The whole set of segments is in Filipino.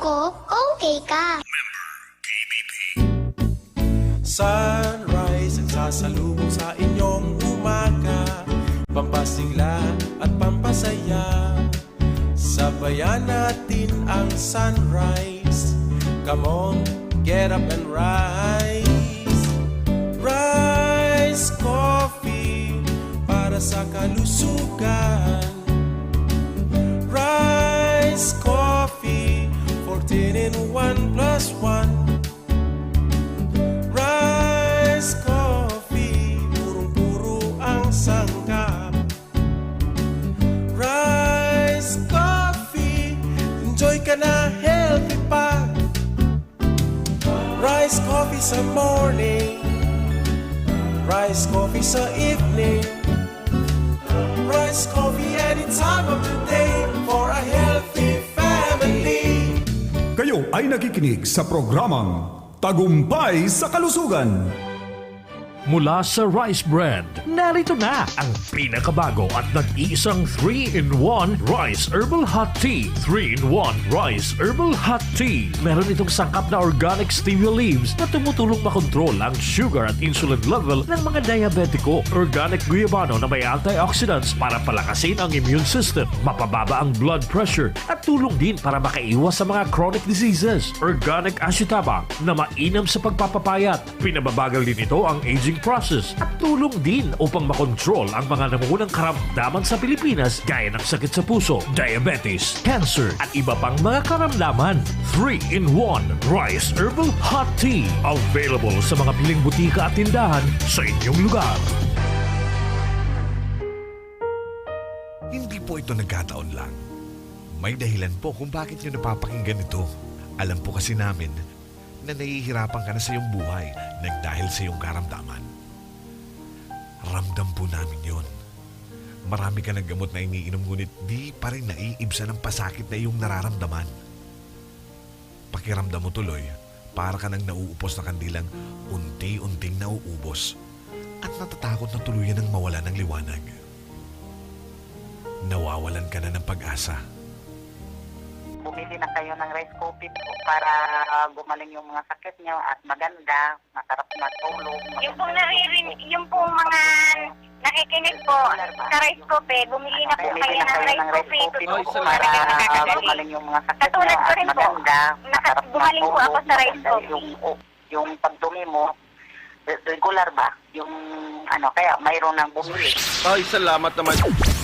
ko, okay ka. Sunrise ang sasalubong sa inyong umaga, pampasigla at pampasaya. Sabayan natin ang sunrise. Come on, get up and rise. Rise Coffee para sa kalusugan. Rise Coffee, 14 in 1 plus 1. Rise Coffee, purong-puro ang sangkap. Rise Coffee, enjoy ka na, healthy pa. Rise Coffee sa morning, Rise Coffee sa evening, Rise Coffee any time of the day for a healthy family. Kayo ay nakikinig sa programang Tagumpay sa Kalusugan. Mula sa Rice Brand, narito na ang pinakabago at nag-iisang 3-in-1 Rice Herbal Hot Tea. 3-in-1 Rice Herbal Hot Tea. Meron itong sangkap na organic stevia leaves na tumutulong makontrol ang sugar at insulin level ng mga diabetiko. Organic guyabano na may antioxidants para palakasin ang immune system, mapababa ang blood pressure at tulong din para makaiwas sa mga chronic diseases. Organic ashitaba na mainam sa pagpapapayat. Pinababagal din ito ang aging process at tulong din upang makontrol ang mga namumunang karamdaman sa Pilipinas gaya ng sakit sa puso, diabetes, cancer at iba pang mga karamdaman. 3-in-1 Rice Herbal Hot Tea. Available sa mga piling butika at tindahan sa inyong lugar. Hindi po ito nagkataon lang. May dahilan po kung bakit nyo napapakinggan ito. Alam po kasi namin na nahihirapan ka na sa iyong buhay nang dahil sa iyong karamdaman. Ramdam po namin yon. Marami ka ng gamot na iniinom ngunit di pa rin naiibsan ang pasakit na iyong nararamdaman. Pakiramdam mo tuloy, para ka nang nauupos na kandilang unti-unting nauubos at natatakot na tuluyan ng mawala ng liwanag. Nawawalan ka na ng pag-asa. Bumili na kayo ng rice coffee po para gumaling yung mga sakit niyo at maganda, masarap matulog. Yung pong naririnig, yung pong mga nakikinig po sa rice coffee, bumili na po kayo ng rice coffee. Para gumaling yung mga sakit niyo Katulad ko at rin po, maganda, masarap gumaling po ako sa rice matulog. coffee. Yung pagdumi mo, regular ba? Yung ano, kaya mayroon nang bumili. Ay, salamat naman.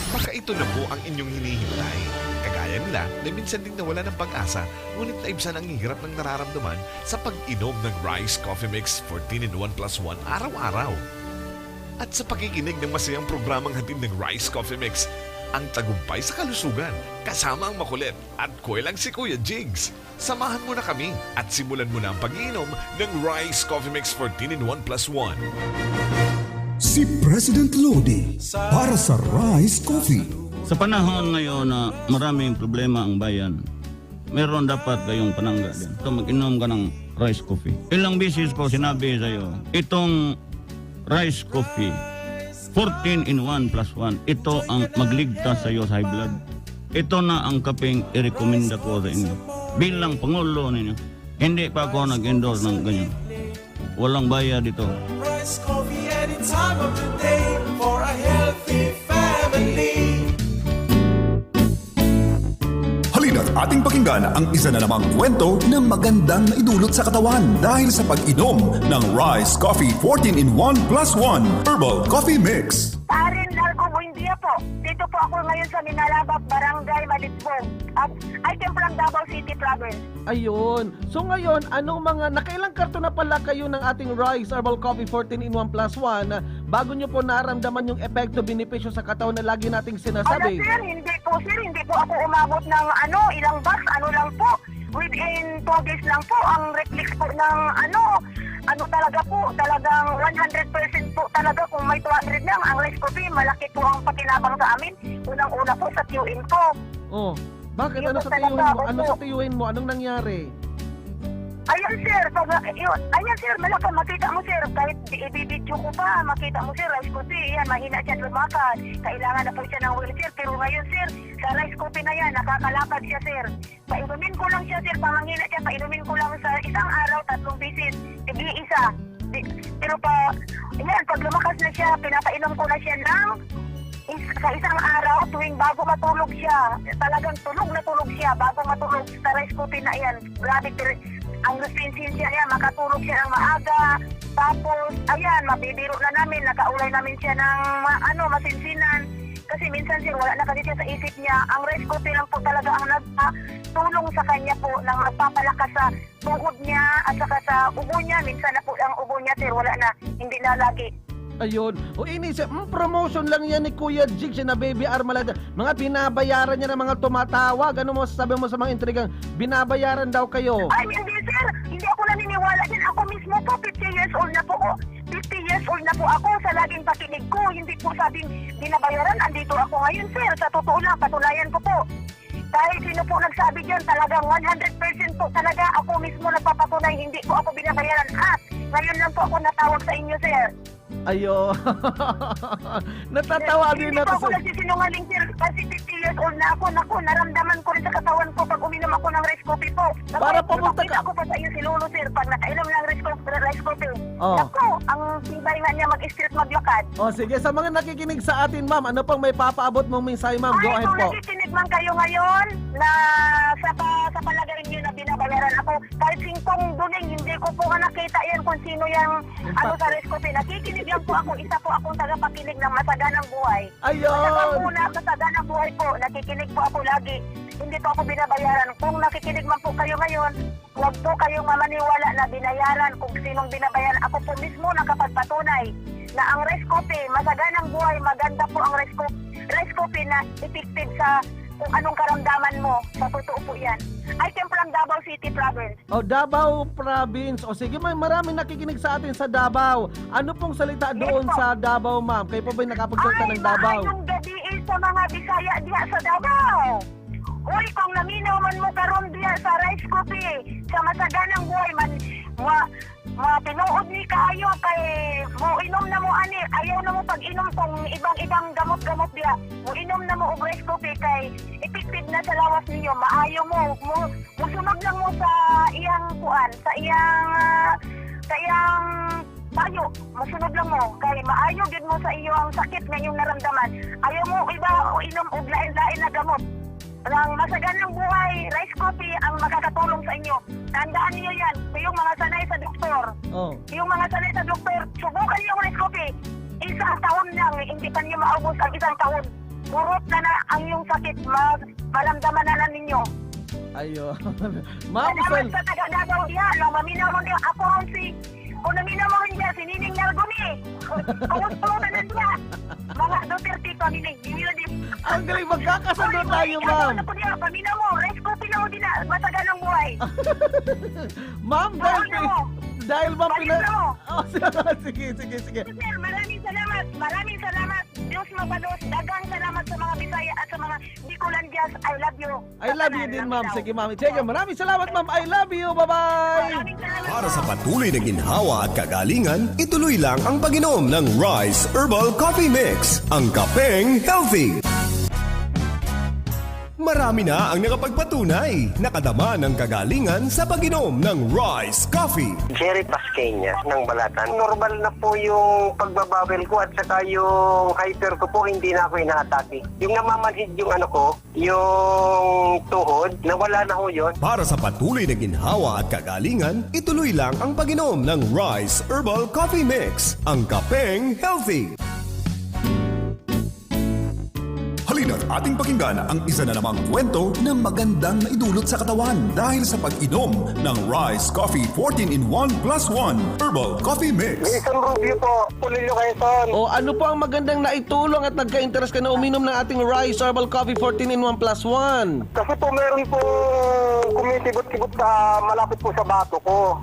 Baka ito na po ang inyong hinihintay. Kagaya nila na minsan din nawala ng pag-asa, ngunit naibsan ang hirap ng nararamdaman sa pag-inom ng Rice Coffee Mix 14-in-1 plus 1 araw-araw. At sa pakikinig ng masayang programang hatid ng Rice Coffee Mix, ang tagumpay sa kalusugan, kasama ang makulit at kuwelang si Kuya Jigs. Samahan mo na kami at simulan mo na ang pag-inom ng Rice Coffee Mix 14-in-1 plus 1. Si President Lodi para sa Rice Coffee. Sa panahon ngayon na maraming problema ang bayan, meron dapat kayong panangga din. So mag-inom ka ng rice coffee. Ilang beses ko sinabi sa iyo, itong rice coffee, 14-in-1 plus 1, ito ang magligtas sa iyo sa high blood. Ito na ang kapeng i-recommenda ko sa inyo. Bilang Pangulo ninyo, hindi pa ako nag-endorse ng ganyan. Walang bayad dito. Rice Coffee any time of the day for a healthy family. Halina't ating pakinggan ang isa na namang kwento na magandang naidulot sa katawan dahil sa pag-inom ng Rice Coffee 14-in-1 plus 1 Herbal Coffee Mix. Parin Largo, buen dia po. Dito po ako ngayon sa Minalabak, Barangay Malisbong. At I came from Davao City Province. Ayun. So ngayon, anong mga, nakailang karton na pala kayo ng ating Rice Herbal Coffee 14-in-1 plus 1 bago nyo po naramdaman yung epekto, benepisyo sa katawan na lagi nating sinasabi? Sir, hindi po ako umabot ng ilang box, lang po. Within 2 days lang po, ang reflex po ng talaga po, talagang 100% po talaga kung may 200 lang. Ang rice coffee, malaki po ang pakinabang sa amin. Unang-una po sa tiyuin ko. Oh, bakit? Yun Ano po sa tiyuhin talaga, mo? Ano opo. sa tiyuhin mo? Anong nangyari? Ayan sir, ayan sir, malaka, makita mo sir, kahit i-video ko pa, makita mo sir, rice coffee, yan, mahina siya lumakad, kailangan na po siya ng wheelchair, pero ngayon sir, sa rice coffee na yan, nakakalakad siya sir. Painumin ko lang siya sir, pamangina siya, painumin ko lang sa isang araw, 3 beses, isa. Pero yan, pag lumakas na siya, pinapainom ko na siya sa isang araw, tuwing bago matulog siya, talagang tulog siya, bago matulog sa rice coffee na yan, grabe, ang resistensya niya, makatulog siya ng maaga. Tapos, ayan, mabibiro na namin, nakaulay namin siya ng masinsinan. Kasi minsan sir, wala na kasi siya sa isip niya. Ang rice coffee lang po talaga ang nagtulong sa kanya po ng magpapalakas sa tuhod niya at saka sa ubo niya. Minsan na po ang ubo niya sir, wala na, hindi na lagi. Ayun. O inisip, promotion lang yan ni Kuya Jig siya na Baby Armalada. Mga binabayaran niya ng mga tumatawag. Ano mo sasabi mo sa mga intrigang binabayaran daw kayo? Ay, hindi sir. Hindi ako naniniwala din. Ako mismo po, 50 years old na po. 50 years old na po ako sa laging pakinig ko. Hindi po sabing binabayaran. Andito ako ngayon sir. Sa totoo lang, patunayan ko po. Kahit sino po nagsabi dyan, talagang 100% po talaga ako mismo nagpapatunay. Hindi po ako binabayaran. At ngayon lang po ako natawag sa inyo sir. Ayo. Natatawa din Hindi ako. po ako nagsisinungaling sir. Kasi 50 years old na ako. Naku, naramdaman ko rin sa katawan ko pag uminom ako ng rice coffee po. Naku, Para pumunta ka. ako pa sa iyo si Lolo sir. Pag nakainom ng rice coffee. Oh. Naku, ang tibay nga niya mag-street maglakad. O sige, sa mga nakikinig sa atin ma'am, ano pang may papaabot mong mensahe ma'am? Go ahead kung po. nakikinig man kayo ngayon na sa palagay niyo na binabayaran ako, kahit 5 duling, hindi ko po nakita yan kung sino yung sa rice coffee. Nakikinig lang po ako, isa po akong tagapakinig ng Masaganang Buhay. Ayun. Masaganang Buhay po, nakikinig po ako lagi. Hindi po ako binabayaran. Kung nakikinig man po kayo ngayon, huwag po kayong mamaniwala na binayaran kung sinong binabayaran. Ako po mismo nakapagpatunay na ang rice coffee, Masaganang Buhay, maganda po ang rice coffee na effective sa kung anong karamdaman mo. Sa totoo po yan. I came from Davao City Province. O Davao Province. O sige, may maraming nakikinig sa atin sa Davao. Ano pong salita doon po. sa Davao, ma'am? Kayo po ba'y nakapagsalita ng Davao? Maayong gabi sa mga Bisaya diha sa Davao. Uy, kung naminaw man mo karon diha sa rice coffee, sa Masaganang Buhay man, pinuod ni kaayo kay mo inom na mo ani, ayaw na mo pag-inom kung ibang gamot-gamot diha. Mo inom na mo og rice coffee kay effective na sa lawas ninyo. Maayo mo musunod lang mo sa iyang kuan, sa iyang tayo, masunod lang mo kay maayo gid mo sa iyo ang sakit nga inyong naramdaman. Ayaw mo iba o inom og lain-lain na gamot. Ang Masaganang Buhay rice coffee ang makakatulong sa inyo. Tandaan niyo yan. Yung mga sanay sa doktor. Oh. Yung mga sanay sa doktor, subukan yung rice coffee. Isang taon lang, hindi pa niyo maubos ang isang taon. Purot na ang iyong sakit, maramdaman na lang ninyo. Ayun. Ma'am, Salamat sa taga-Davao diya. Maminaw mo diya. Ako ron kung naminaw mo rin diya, si Nining Nalguni. Kumusta na diya. Mga Duterte pamiling. ang galing magkakasundo tayo, ma'am. Ano po diya, paminaw mo. Rice coffee na mo din na. Masaganang Buhay. Ma'am, dahil ma'am Paminaw mo. Oh, sige. Sir, maraming salamat. Maraming salamat. Diyos mabalos. Dagang salamat sa mga Bisaya at sa mga Bicolandias. I love you. I love you din, ma'am. Sige, ma'am. Sige, maraming salamat, ma'am. I love you. Bye-bye. Maraming salamat. Para sa patuloy na ginhawa at kagalingan, ituloy lang ang pag-inom ng Rice Herbal Coffee Mix, ang kapeng healthy. Marami na ang nakapagpatunay, nakadama ng kagalingan sa pag-inom ng Rice Coffee. Jerry Pasqueña ng Balatan. Normal na po yung pagbabawel ko at saka yung hyper ko po, hindi na ako inaatake. Yung namamanhid yung yung tuhod, nawala na ho yun. Para sa patuloy na ginhawa at kagalingan, ituloy lang ang pag-inom ng Rice Herbal Coffee Mix, ang kapeng healthy. Halina't ating pakinggan ang isa na namang kwento na magandang naidulot sa katawan dahil sa pag-inom ng Rice Coffee 14-in-1 plus 1 Herbal Coffee Mix. Jason Rubio po, Pulilio Quezon. O ano po ang magandang naitulong at nagka-interest ka na uminom ng ating Rice Herbal Coffee 14-in-1 plus 1? Kasi po meron po kumitibot-tibot sa malapit po sa bato ko.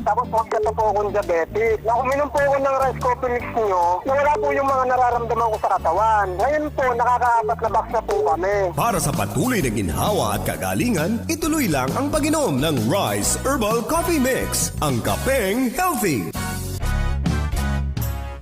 Tapos magkata po akong diabetes. Na uminom po ako ng Rice Coffee Mix nyo, nawala po yung mga nararamdaman ko sa katawan. Ngayon po, nakakaapat 4 na box na po kami. Para sa patuloy na ginhawa at kagalingan, ituloy lang ang pag-inom ng Rice Herbal Coffee Mix, ang kapeng healthy.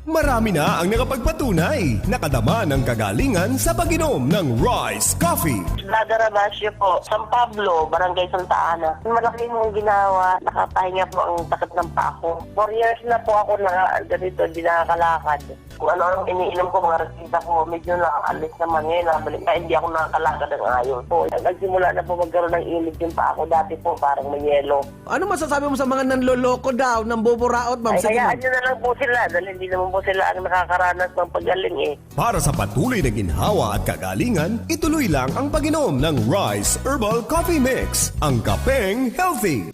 Marami na ang nakapagpatunay, nakadama ng kagalingan sa pag-inom ng Rice Coffee. Ladara Basyo po, San Pablo, Barangay Santa Ana. Malaki mong ginawa, nakapahinga po ang takot ng pako. 4 years na po ako ganito, hindi nakakalakad. Kung ano ang iniinom ko, mga resita ko, medyo nakaalis naman ngayon. Nabalik na, hindi ako nakakalakad ng ayos po. Nagsimula na po magkaroon ng init yung pako. Dati po parang may yelo. Ano masasabi mo sa mga nanloloko daw, nang buburaot, ma'am? Ay, Sige, kaya ma'am. nyo na lang po sila, dahil hindi naman po sila ang nakakaranas ng paggaling eh. Para sa patuloy na ginhawa at kagalingan, ituloy lang ang pag-inom ng Rice Herbal Coffee Mix, ang kapeng healthy.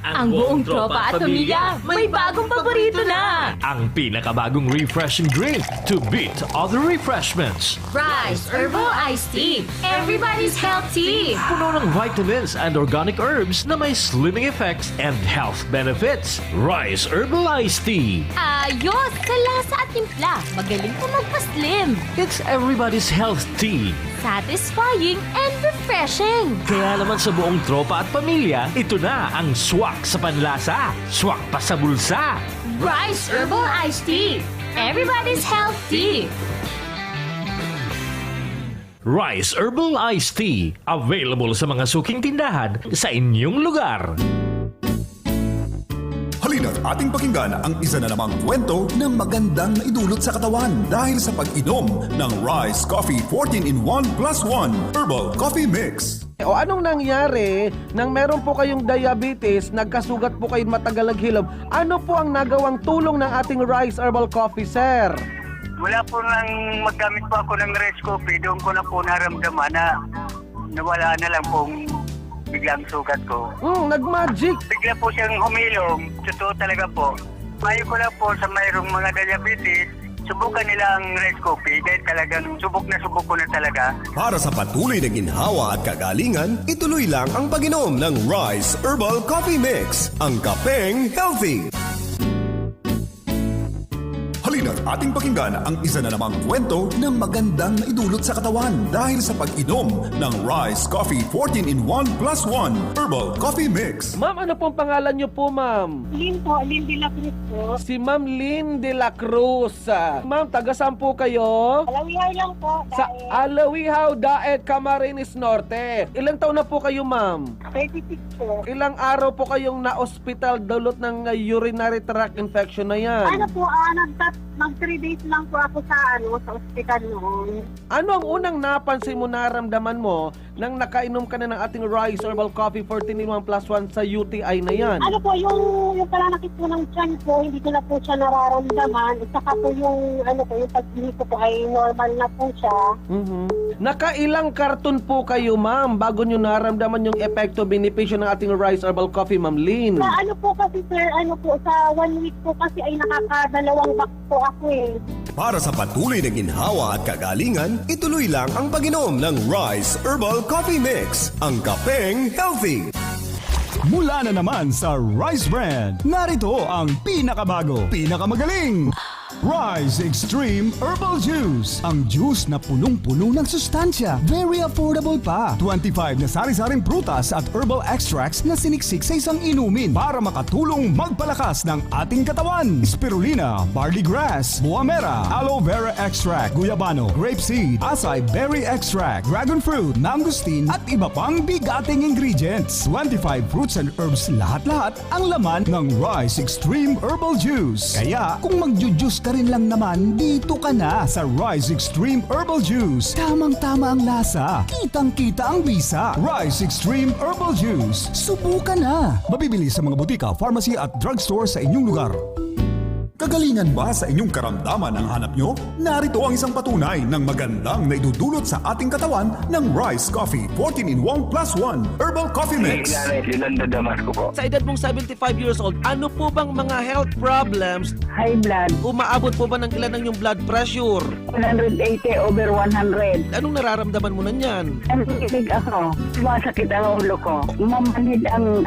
Ang buong tropa at pamilya may bagong paborito na! Ang pinakabagong refreshing drink to beat other refreshments. Rice Herbal Iced Tea. Everybody's healthy! Puno ng vitamins and organic herbs na may slimming effects and health benefits. Rice Herbal Iced Tea. Ayos! Sa lasa at timpla, magaling pa magpa-slim. It's everybody's health tea. Satisfying and refreshing. Kaya naman sa buong tropa at pamilya, ito na ang swak sa panlasa, swak pa sa bulsa. Rice Herbal Iced Tea. Everybody's healthy! Rice Herbal Iced Tea. Available sa mga suking tindahan sa inyong lugar. Halina't ating pakinggan ang isa na namang kwento ng magandang naidulot sa katawan dahil sa pag-inom ng Rice Coffee 14-in-1 plus 1 Herbal Coffee Mix. O anong nangyari nang meron po kayong diabetes, nagkasugat po kayo matagal naghilom? Ano po ang nagawang tulong ng ating Rice Herbal Coffee, sir? Mula po nang maggamit po ako ng Rice Coffee, doon ko na po naramdaman na nawala na lang pong biglang sugat ko. Nag-magic. Bigla po siyang humilom. Totoo talaga po. Mayo ko lang po sa mayroong mga diabetes, subukan nila ang Rice Coffee dahil talagang subok ko na talaga. Para sa patuloy na ginhawa at kagalingan, ituloy lang ang pag-inom ng Rice Herbal Coffee Mix, ang kapeng healthy. Halina't ating pakinggan ang isa na namang kwento ng magandang naidulot sa katawan dahil sa pag-inom ng Rice Coffee 14-in-1 plus 1 Herbal Coffee Mix. Ma'am, ano pong pangalan niyo po, ma'am? Lynn po, Lynn de la Cruz po. Si Ma'am Lynn de la Cruz. Ma'am, taga saan po kayo? Alawihay lang po. Sa Alawihaw, Daet, Camarines Norte. Ilang taon na po kayo, ma'am? 36 po. Ilang araw po kayong na-hospital dulot ng urinary tract infection na yan? Ano po, mag 3 days lang po ako sa ospital noon. Ano ang unang napansin mo, naramdaman mo nang nakainom ka na ng ating Rice Herbal Coffee 14-in-1 plus 1 sa UTI na yan? Ano po, yung pananakit po ng tiyan po, hindi ko na po siya nararamdaman. At saka po yung pagbihi ko po ay normal na po siya. Nakailang karton po kayo, ma'am, bago nyo naramdaman yung epekto, benepisyo ng ating Rice Herbal Coffee, Ma'am Lynn? Sa ano po kasi sir, sa 1 week po kasi ay nakakadalawang box po ako eh. Para sa patuloy na ginhawa at kagalingan, ituloy lang ang pag-inom ng Rice Herbal Coffee Mix, ang kapeng healthy. Mula na naman sa Rice Brand, narito ang pinakabago, pinakamagaling, Rice Extreme Herbal Juice. Ang juice na punong-puno ng sustansya. Very affordable pa. 25 na sari-saring prutas at herbal extracts na siniksik sa isang inumin para makatulong magpalakas ng ating katawan. Spirulina, barley grass, buwa mera, aloe vera extract, guyabano, grapeseed, acai berry extract, dragon fruit, mangosteen at iba pang bigating ingredients. 25 fruits and herbs lahat-lahat ang laman ng Rice Extreme Herbal Juice. Kaya kung magjujuice ka rin lang naman, dito ka na sa Rice Extreme Herbal Juice. Tamang-tama ang lasa, kitang-kita ang bisa. Rice Extreme Herbal Juice. Subukan na. Mabibili sa mga butika, pharmacy at drugstore sa inyong lugar. Kagalingan ba sa inyong karamdaman ang hanap nyo? Narito ang isang patunay ng magandang naidudulot sa ating katawan ng Rice Coffee 14-in-1 plus 1 Herbal Coffee Mix. Sa edad mong 75 years old, ano po bang mga health problems? High blood, Umaabot po ba ng ilan ng yung blood pressure? 180/100. Anong nararamdaman mo na niyan? Nanginig ako, sumasakit ang ulo ko. Mamanhid ang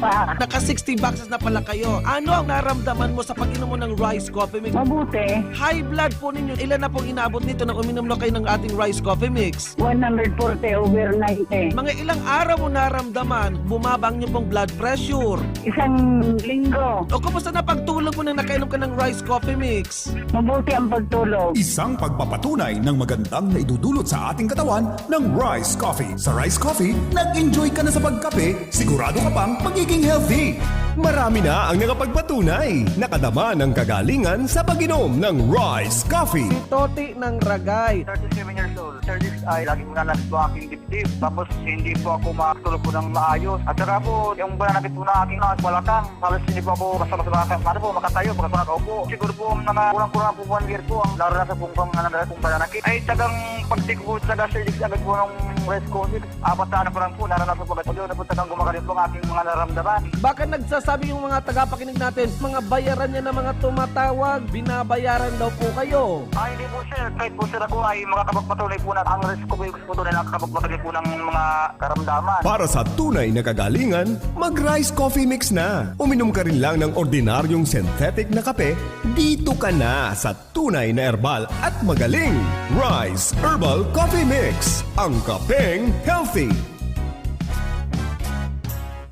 paa. Naka 60 boxes na pala kayo. Ano ang naramdaman mo sa pag-inom pag-inom mo ng rice coffee mix? Mabuti. High blood po ninyo. Ilan na pong inaabot nito nang uminom na kayo ng ating rice coffee mix? 140/90. Mga ilang araw mo naramdaman, bumabang niyo pong blood pressure. Isang linggo. O kumusta na pagtulog mo nang nakainom ka ng rice coffee mix? Mabuti ang pagtulog. Isang pagpapatunay ng magandang na idudulot sa ating katawan ng Rice Coffee. Sa Rice Coffee, nag-enjoy ka na sa pagkape, sigurado ka pang magiging healthy. Marami na ang nakapagpatunay. Nakadama ng kagalingan sa pag-inom ng Rice Coffee. Si Toti ng Ragay. 37 years old. Sir, this ay lagi nananakit po aking dibdib. Tapos hindi po ako makatulog po ng maayos. At saka po, yung nananakit po na aking balakang. Halos hindi po ako kasama-sama. Ano po, makatayo, pagka nakaupo. Siguro po, kulang-kulang po 1 year po. Ang naranasan pong pananakit. Ay, tagang pagtik po sa service agad po ng Rice Coffee. 4 na po lang po, naranasan po agad. Pag na po tagang gumagalit po ang aking mga naramdaman. Baka nagsasabi yung mga tagapakinig natin, mga bayaran niya na mga tumatawag, binabayaran daw po kayo. Ay, hindi po sir. Kahit po sir ako ay makakapagpatuloy po na ang Rice Coffee po doon ay nakakapagpatuloy po ng mga karamdaman. Para sa tunay na kagalingan, mag-Rice Coffee Mix na. Uminom ka rin lang ng ordinaryong synthetic na kape, dito ka na sa tunay na herbal at magaling. Rice Herbal Coffee Mix. Ang kapeng healthy.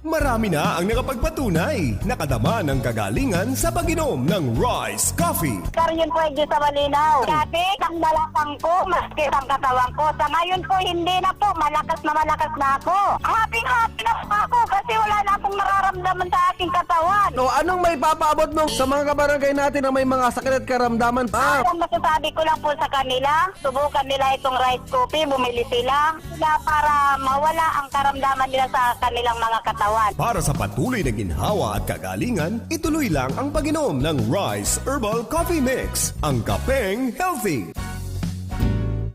Marami na ang nakapagpatunay. Nakadama ng kagalingan sa pag-inom ng Rice Coffee. Karyon po ay sa malinaw. Dati, ang balakang ko, maski ang katawan ko. Sa ngayon po, hindi na po. Malakas na ako. Happy-happy na po ako kasi wala na akong nararamdaman sa aking katawan. No, anong may papaabot mo sa mga kabarangay natin na may mga sakit at karamdaman? Ang masasabi ko lang po sa kanila, subukan nila itong rice coffee, bumili sila para mawala ang karamdaman nila sa kanilang mga katawan. Para sa patuloy na ginhawa at kagalingan, ituloy lang ang pag-inom ng Rice Herbal Coffee Mix. Ang kapeng healthy.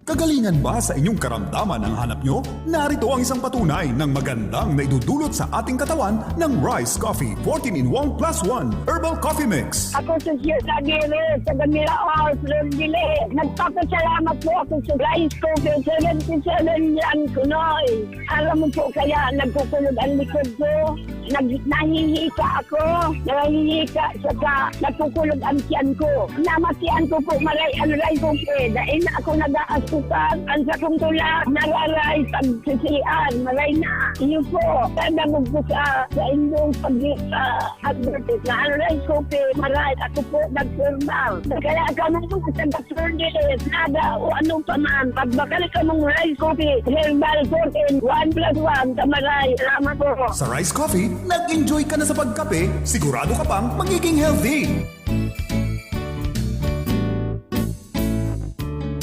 Kagalingan ba sa inyong karamdaman ang hanap nyo? Narito ang isang patunay ng magandang na idudulot sa ating katawan ng Rice Coffee 14-in-1 plus 1 Herbal Coffee Mix. Ako sa Sir Aguirre, sa Gamila House, Rondile. Nagpapasalamat po ako sa Rice Coffee 77 yan, Kunoy. Alam mo po kaya nagkukulog ang likod ko. Nahihika ako. Nahihika saka nagkukulog ang tiyan ko. Namatian ko po maray ang rice coffee. Dahil na ako nag-aasukan. Ang sakong tulak, nararay pagsisian. Maray na. Iyo po. Tandang ko sa inyong pag-advertise na ang rice coffee. Maray. Ako po nag-formal. Kaya ka mong taga-service. Nada o anong paman. Pagbakal ka mong rice coffee. Herbal 14. 1 plus 1. Tamaray. Salamat po. Sa Rice Coffee, nag-enjoy ka na sa pagkape, sigurado ka pang magiging healthy.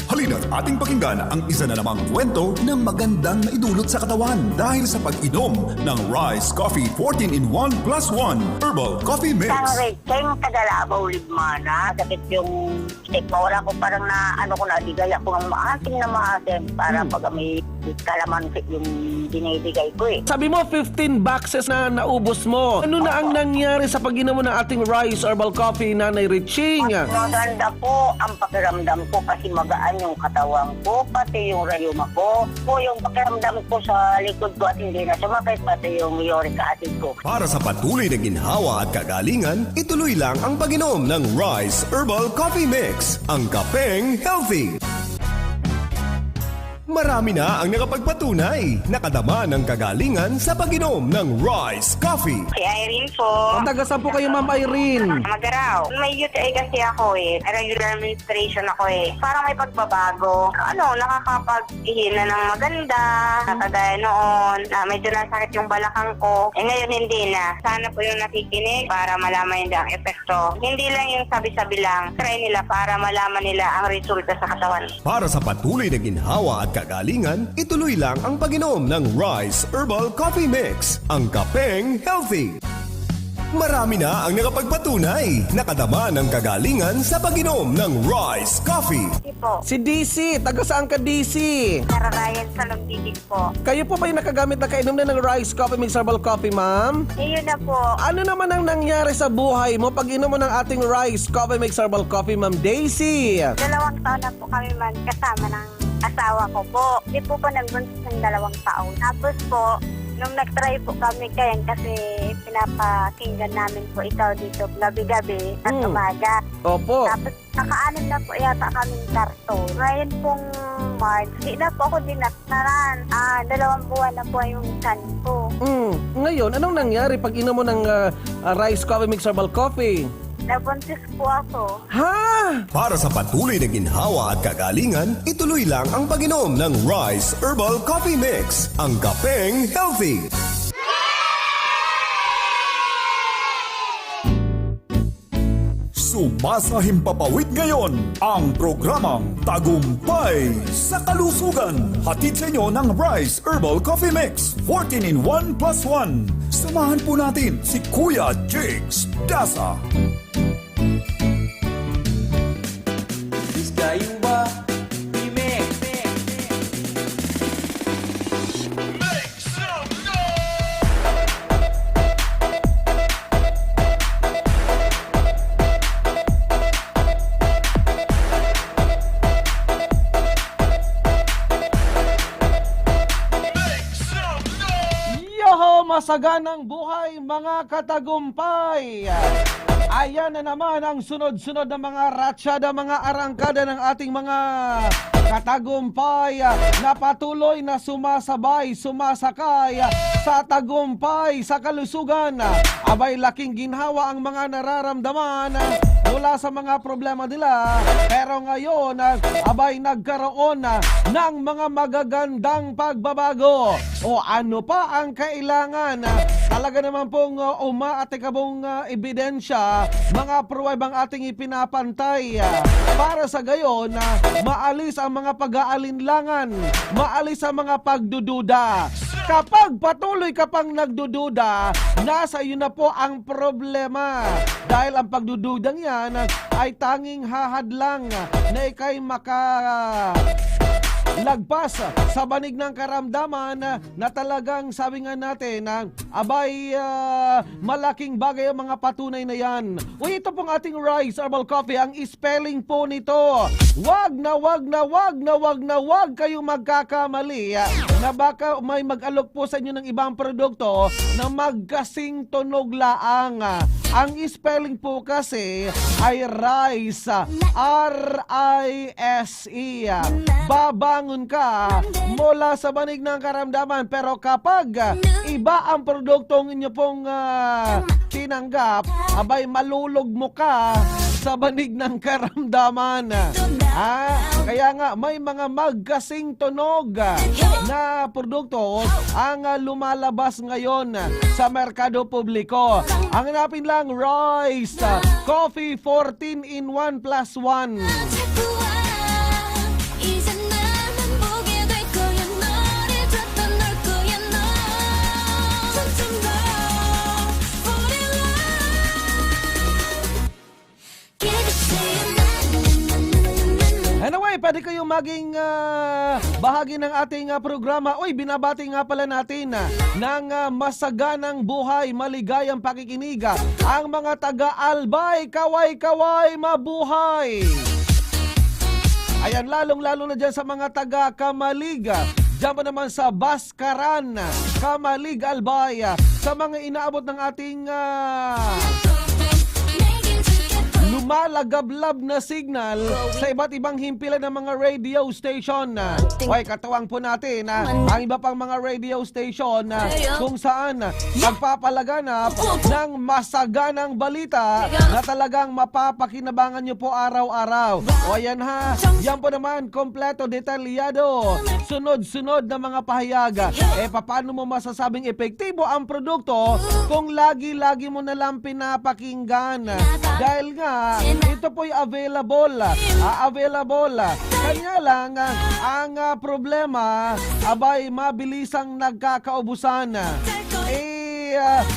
Halina't ating pakinggan ang isa na namang kwento ng magandang na idulot sa katawan dahil sa pag-inom ng Rice Coffee 14-in-1 plus 1 Herbal Coffee Mix. Sa Recheng, Tagalabaw, Ligmana. Sakit yung stick mo. Wala ko parang nadigay ako ng maasim para pag may kalamansi yung binibigay ko eh. Sabi mo 15 boxes na naubos mo. Ano na ang nangyari sa pag-inom mo ng ating Rice Herbal Coffee, Nanay Riching? Maganda po ang pakiramdam ko kasi magaan yung katawan ko, pati yung rayuma ko. Po yung pakiramdam ko sa likod ko at hindi na sumakit, pati yung uric acid ko. Para sa patuloy na ginhawa at kagalingan, ituloy lang ang pag-inom ng Rice Herbal Coffee Mix. Ang kapeng healthy. Marami na ang nakapagpatunay. Nakadama ng kagalingan sa pag-inom ng Rice Coffee. Si Irene po. Taga saan po kayo, Ma'am Irene? Magaraw. May UTI kasi ako eh. Regular menstruation ako eh. Parang may pagbabago. Nakakapag-ihina ng maganda. Nakagaya noon. Medyo nasakit yung balakang ko. Ngayon hindi na. Sana po yung nakikinig para malaman nila ang epekto. Hindi lang yung sabi-sabi lang. Try nila para malaman nila ang resulta sa katawan. Para sa patuloy na ginhawa at kagalingan, ituloy lang ang pag-inom ng Rice Herbal Coffee Mix. Ang kapeng healthy. Marami na ang nakapagpatunay. Nakadama ng kagalingan sa pag-inom ng Rice Coffee. Si DC. Taga saan ka, DC? Nararayan sa Lugdigig po. Kayo po ba yung nakagamit na kainom na ng Rice Coffee Mix Herbal Coffee, Ma'am? Yun na po. Ano naman ang nangyari sa buhay mo pag inom mo ng ating Rice Coffee Mix Herbal Coffee, Ma'am Daisy? 2 taon na po kami kasama ng asawa ko po. Hindi po nag-buntis ng 2 taon. Tapos po, Nung nag-try po kami kayan kasi pinapakinggan namin po ikaw dito gabi-gabi at umaga. Opo. Tapos naka-anim na po yata kaming karton. Ngayon pong March, di na po ako dinaktaran. 2 buwan na po yung chan ko. Ngayon, anong nangyari pag inom mo ng Rice Coffee Mix Herbal Coffee? Nabuntis po ako. Ha? Para sa patuloy na ginhawa at kagalingan, ituloy lang ang pag-inom ng Rice Herbal Coffee Mix, ang kapeng healthy. Sumasahimpapawid ngayon ang programang Tagumpay sa Kalusugan. Hatid sa inyo ng Rice Herbal Coffee Mix 14 in 1 plus 1. Samahan po natin si Kuya Jigs Dasa. Gayuba Remix. Yoho! Masaganang buhay mga katagumpay! Ayan na naman ang sunod-sunod na mga ratsyada, mga arangkada ng ating mga katagumpay na patuloy na sumasabay, sumasakay sa tagumpay, sa kalusugan. Abay, laking ginhawa ang mga nararamdaman mula sa mga problema nila. Pero ngayon, abay, nagkaroon ng mga magagandang pagbabago. O ano pa ang kailangan? Talaga naman pong umaatikabong ebidensya, mga pruwebang ating ipinapantay para sa gayon maalis ang mga pag-aalinlangan, maalis ang mga pagdududa. Kapag patuloy ka pang nagdududa, nasa iyo na po ang problema. Dahil ang pagdududang yan ay tanging hahadlang na ikay lagpas sa banig ng karamdaman na talagang sabi nga natin abay malaking bagay ang mga patunay na yan. Uy, ito pong ating Rice Herbal Coffee, ang spelling po nito, wag kayong magkakamali na baka may mag-alok po sa inyo ng ibang produkto na magkasing tunog laang. Ang spelling po kasi ay rice, R-I-S-E. Babangon ka mula sa banig ng karamdaman, pero kapag iba ang produktong inyo pong tinanggap, abay malulog mo ka sa banig ng karamdaman. Kaya nga may mga magkasing tunog na produkto ang lumalabas ngayon sa merkado publiko. Ang hanapin lang, Rice Coffee 14 in 1 plus 1. Anyway, pwede kayong maging bahagi ng ating programa. Uy, binabati nga pala natin ng masaganang buhay, maligayang pakikinig ang mga taga-Albay, kaway-kaway, mabuhay! Ayan, lalong-lalo na dyan sa mga taga-Kamalig. Diyan pa naman sa Baskaran, Kamalig, Albay. Sa mga inaabot ng ating lumalagablab na signal sa iba't ibang himpilan ng mga radio station. Hoy, katawang po natin ang iba pang mga radio station kung saan magpapalaganap ng masaganang balita na talagang mapapakinabangan nyo po araw-araw. O ayan yan po naman, kompleto, detalyado, sunod-sunod na mga pahayag. Paano mo masasabing epektibo ang produkto kung lagi-lagi mo nalang pinapakinggan? Dahil nga, ito po'y available. Kanya lang, ang problema, abay, mabilisang nagkakaubusan.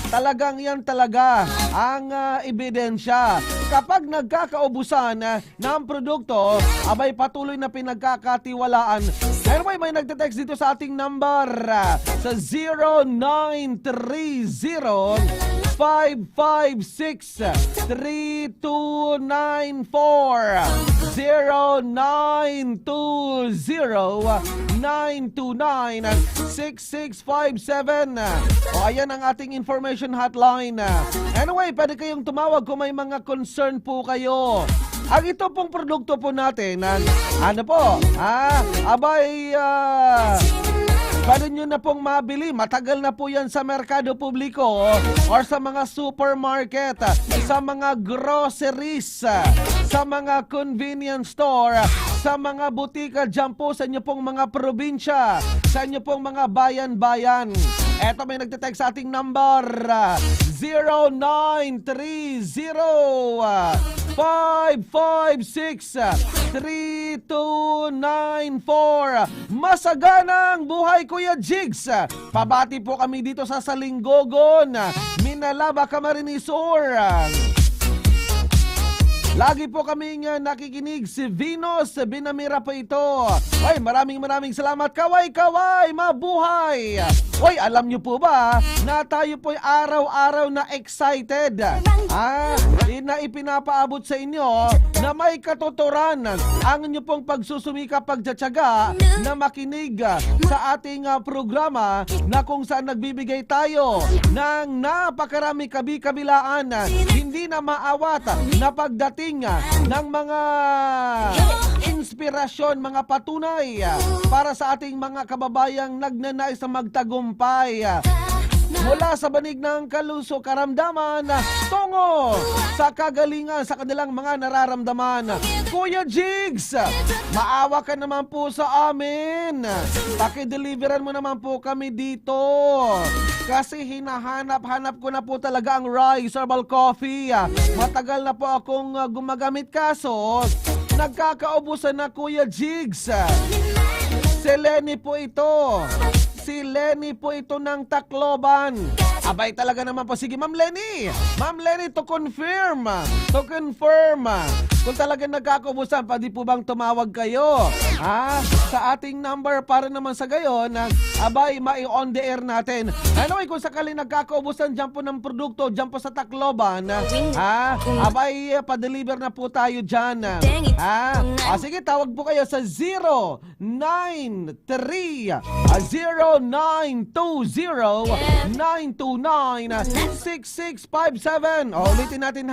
Talagang yan talaga ang ebidensya. kapag nagkakaubusan ng produkto, abay patuloy na pinagkakatiwalaan. Anyway, may nagte-text dito sa ating number sa 0930-556-3294-0920-929-6657. O ayan ang ating information hotline. Anyway, pwede kayong tumawag kung may mga concern po kayo. Ang ito pong produkto po natin, ano po, pwede nyo na pong mabili. Matagal na po yan sa merkado publiko or sa mga supermarket, sa mga groceries, sa mga convenience store, sa mga butika dyan po sa inyo pong mga probinsya, sa inyo pong mga bayan-bayan. Eto, may nagtitext sa ating number 0930-556-3294. Masaganang buhay, Kuya Jigs. Pabati po kami dito sa Salinggogon, Minalaba, Camarines Sur. Lagi po kaming nakikinig, si Venus Binamira po ito. Ay, maraming salamat. Kaway, mabuhay. Oy, alam nyo po ba na tayo po'y araw-araw na excited? Na ipinapaabot sa inyo na may katuturan ang inyo pong pagsusumika, pagtsatsaga na makinig sa ating programa na kung saan nagbibigay tayo ng napakarami kabi-kabilaan, hindi na maawat na pagdating ng mga inspirasyon, mga patunay para sa ating mga kababayang nagnanais na magtagumpay mula sa banig ng kaluso, karamdaman, tungo sa kagalingan sa kanilang mga nararamdaman. Kuya Jigs, maawa ka naman po sa amin. Pakideliveran mo naman po kami dito. Kasi hinahanap-hanap ko na po talaga ang Rise Herbal Coffee. Matagal na po akong gumagamit, kaso nagkakaubusan na, Kuya Jigs. Si Lenny po ito. Si Lenny po ito ng Tacloban. Abay talaga naman po. Sige, Ma'am Lenny. Ma'am Lenny, to confirm. Kung talaga nagkakaubusan, pwede po bang tumawag kayo? Sa ating number para naman sa gayon, abay, mai-on the air natin. Anyway, kung sakali nagkakaubusan dyan po ng produkto, dyan po sa Tacloban, abay, pa-deliver na po tayo dyan. Sige, tawag po kayo sa 0920-929-6657. Ulitin natin,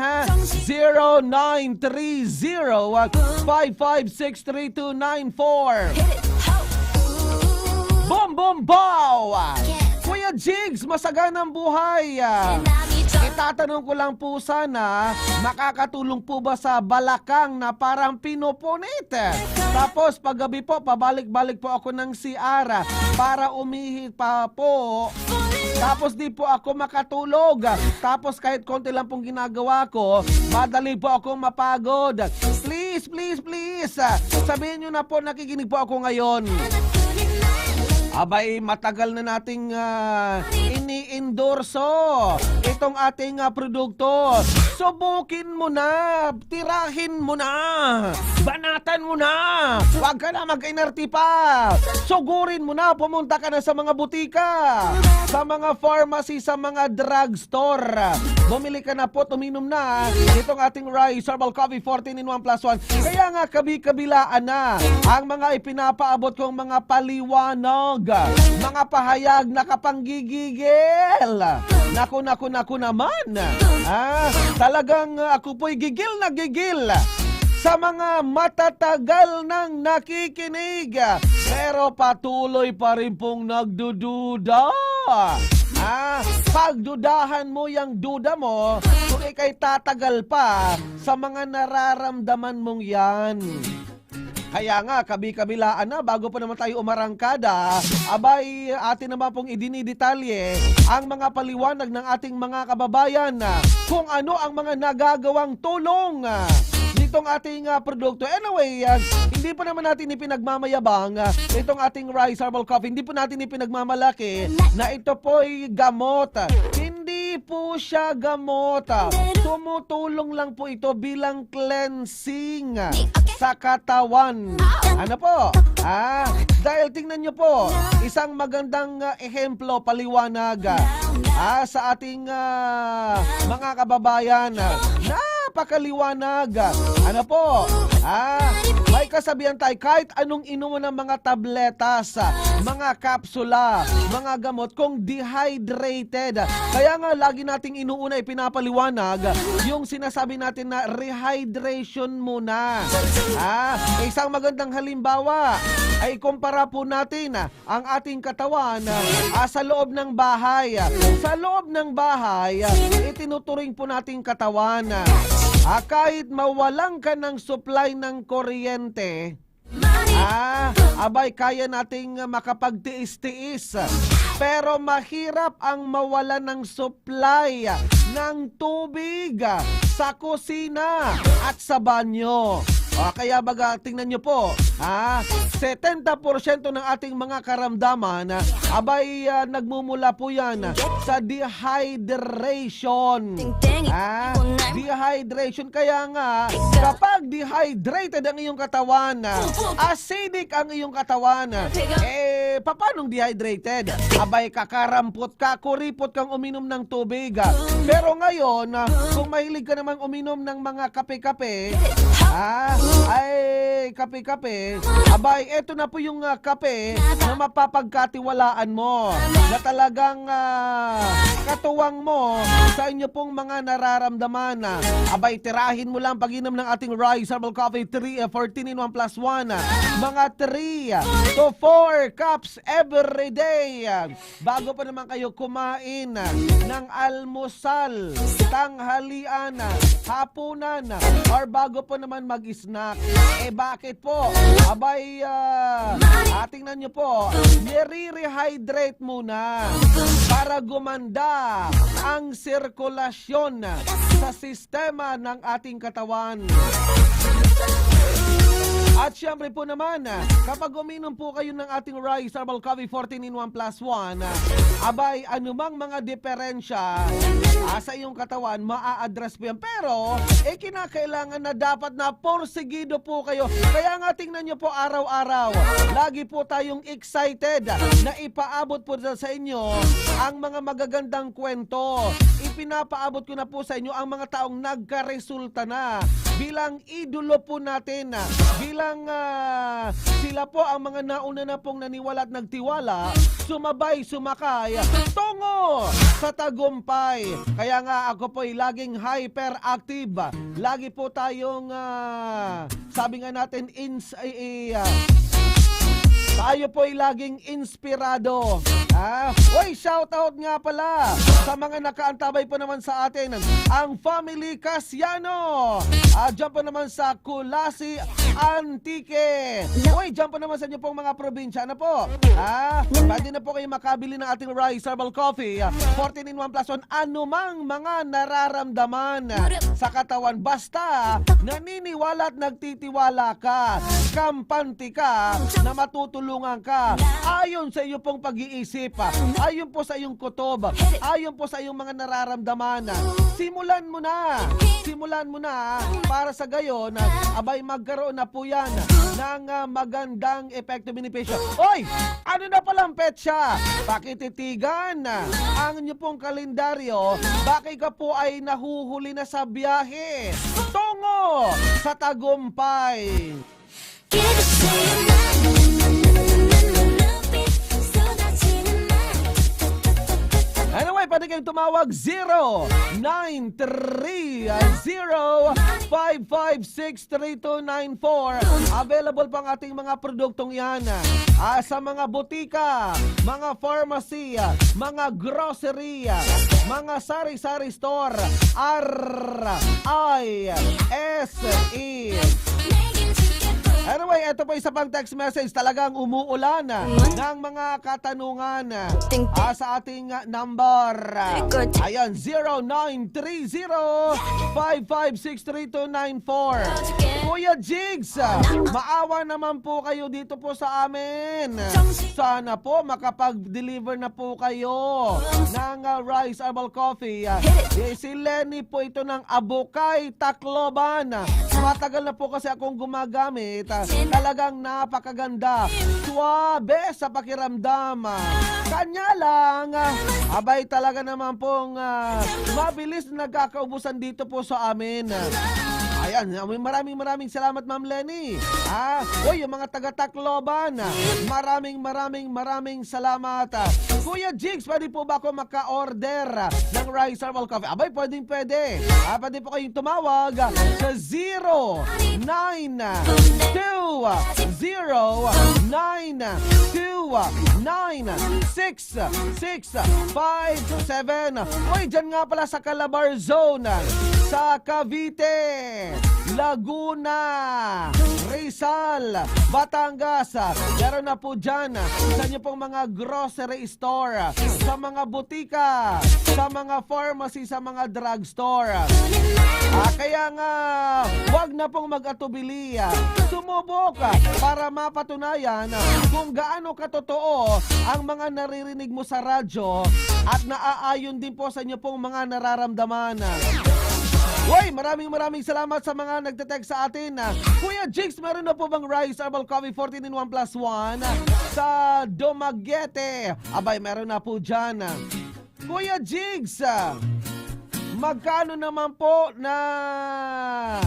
0930-556-3294. Boom, boom, bow! Kuya Jigs, masaganang buhay. Itatanong ko lang po sana, makakatulong po ba sa balakang na parang pinupunit? Tapos paggabi po, pabalik-balik po ako ng CR para umihi pa po. Tapos di po ako makatulog. Tapos kahit konti lang pong ginagawa ko, madali po ako mapagod. Please, sabihin nyo na po, nakikinig po ako ngayon. Abay, matagal na nating ini-endorso itong ating produkto. Subukin mo na, tirahin mo na, banatan mo na, huwag ka na mag-inerti pa. Sugurin mo na, pumunta ka na sa mga butika, sa mga pharmacy, sa mga drugstore. Bumili ka na po, tuminom na itong ating Rise Herbal Coffee 14-in-1+1. Kaya nga kabi-kabilaan na ang mga ipinapaabot kong mga paliwanag, mga pahayag na kapanggigigil. Naku naman. Talagang ako po'y gigil na gigil sa mga matatagal nang nakikinig, pero patuloy pa rin pong nagdududa. Pagdudahan mo yung duda mo kung ikay tatagal pa sa mga nararamdaman mong yan. Kaya nga, kabi-kabilaan na, bago pa naman tayo umarangkada, abay, atin naman pong idinidetalye ang mga paliwanag ng ating mga kababayan kung ano ang mga nagagawang tulong nitong ating produkto. Anyway, hindi pa naman natin ipinagmamayabang itong ating Rise Herbal Coffee. Hindi po natin ipinagmamalaki na ito po'y gamot. Hindi Hindi po siya gamot. Tumutulong lang po ito bilang cleansing sa katawan. Ano po? Dahil tingnan nyo po, isang magandang ehemplo, paliwanag sa ating mga kababayan. Napakaliwanag. Ano po? May kasabihan tayo, kahit anong inuman ng mga tabletas, mga kapsula, mga gamot, kung dehydrated. Kaya nga, lagi nating inuuna ipinapaliwanag yung sinasabi natin na rehydration muna. Isang magandang halimbawa ay kumpara po natin ang ating katawan sa loob ng bahay. Sa loob ng bahay, itinuturing po nating katawan. Kahit mawalan ka ng supply ng kuryente, abay kaya nating makapagtiis-tiis. Pero mahirap ang mawalan ng supply ng tubig sa kusina at sa banyo. Kaya baga, tingnan nyo po, 70% ng ating mga karamdaman, abay nagmumula po yan sa dehydration. Dehydration, kaya nga, kapag dehydrated ang iyong katawan, acidic ang iyong katawan, paanong dehydrated? Abay, kakarampot ka, kuripot kang uminom ng tubig. Pero ngayon, kung mahilig ka naman uminom ng mga kape-kape, kape-kape, abay, eto na po yung kape na mapapagkatiwalaan mo, na talagang katuwang mo sa inyo pong mga nararamdaman. Abay, tirahin mo lang pag-inom ng ating Rise Herbal Coffee 14 in 1 plus 1. Mga 3 to 4 cups every day. Bago pa naman kayo kumain ng almusal, tanghalian, hapunan, or bago pa naman mag-snack. Bakit po? Abay, tingnan nyo po, nire-rehydrate muna para gumanda ang sirkulasyon sa sistema ng ating katawan. At syempre po naman, kapag uminom po kayo ng ating Rise Herbal Coffee 14 in 1 plus 1, abay, anumang mga diferensya sa iyong katawan, maa-address po yan. Pero, kinakailangan na dapat na porsigido po kayo. Kaya nga tingnan nyo po araw-araw, lagi po tayong excited na ipaabot po sa inyo ang mga magagandang kwento. Ipinapaabot ko na po sa inyo ang mga taong nagkaresulta na bilang idolo po natin, bilang sila po ang mga nauna na pong naniwala at nagtiwala, sumabay, sumakay, tungo sa tagumpay. Kaya nga ako po ay laging hyperactive. Lagi po tayong, sabi nga natin, tayo po ay laging inspirado. Shout out nga pala sa mga nakaantabay po naman sa atin, ang Family Casiano. Diyan po naman sa Kulasi Antique. Diyan po naman sa inyo pong mga probinsya. Ano po? Pwede na po kayo makabili ng ating Rise Herbal Coffee 14 in 1 plus 1. Anumang mga nararamdaman sa katawan, basta naniniwala at nagtitiwala ka, kampante ka, na matutulungan ka ayon sa iyo pong pag-iisip, ayon po sa iyong kutob, ayon po sa iyong mga nararamdaman. Simulan mo na para sa gayon, abay, magkaroon na po yan ng magandang epekto benepisyo. Ano na palang petsa? Pakititigan ang inyo pong kalendaryo. Bakit ka po ay nahuhuli na sa biyahe tungo sa tagumpay? Anyway, pwede kayong tumawag 0930-5563294. Available pang ating mga produktong yan sa mga butika, mga pharmacy, mga grocery, mga sari-sari store, RISE. Anyway, ito po isa pang text message. Talagang umuulan ng mga katanungan sa ating number. Ayan, 0930-5563294. Kuya Jigs, maawa naman po kayo dito po sa amin. Sana po makapag-deliver na po kayo ng Rice Herbal Coffee. Si Lenny po ito ng Abukay, Tacloban. Matagal na po kasi akong gumagamit. Talagang napakaganda. Suabe sa pakiramdam. Kanya lang, abay talaga naman pong mabilis nagkakaubusan dito po sa amin. Ayan, maraming salamat Ma'am Lenny. Uy, yung mga taga-Tacloban, maraming salamat. Kuya Jigs, pwede po ba ako maka-order ng Rice Herbal Coffee? Abay, pwede. Pwede po kayong tumawag sa 0992-092-9657. Uy, dyan nga pala sa Calabar Zone, sa Cavite, Laguna, Rizal, Batangas. Meron na po dyan sa inyo pong mga grocery store, sa mga butika, sa mga pharmacy, sa mga drugstore. Kaya nga, wag na pong mag-atubili. Sumubok para mapatunayan kung gaano katotoo ang mga naririnig mo sa radyo at naaayon din po sa inyo pong mga nararamdaman. Uy, maraming salamat sa mga nagte-text sa atin. Kuya Jigs, meron na po bang Rice Herbal Coffee 14-in-1 plus 1 sa Dumaguete? Abay, meron na po dyan. Kuya Jigs, magkano naman po na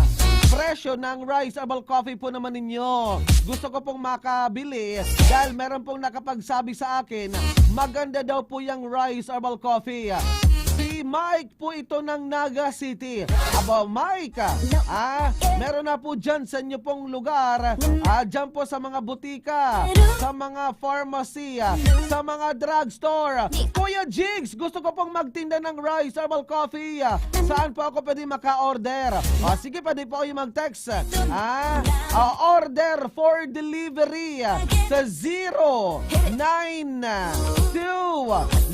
presyo ng Rice Herbal Coffee po naman ninyo? Gusto ko pong makabili dahil meron pong nakapagsabi sa akin, maganda daw po yung Rice Herbal Coffee. Si Mike po ito ng Naga City. Aba, Mike, meron na po dyan sa inyo pong lugar. Dyan po sa mga butika, sa mga pharmacy, sa mga drugstore. Kuya Jigs, gusto ko pong magtinda ng Rice Herbal Coffee. Saan po ako pwede maka-order? Sige, pwede po kayo mag-text. Order for delivery sa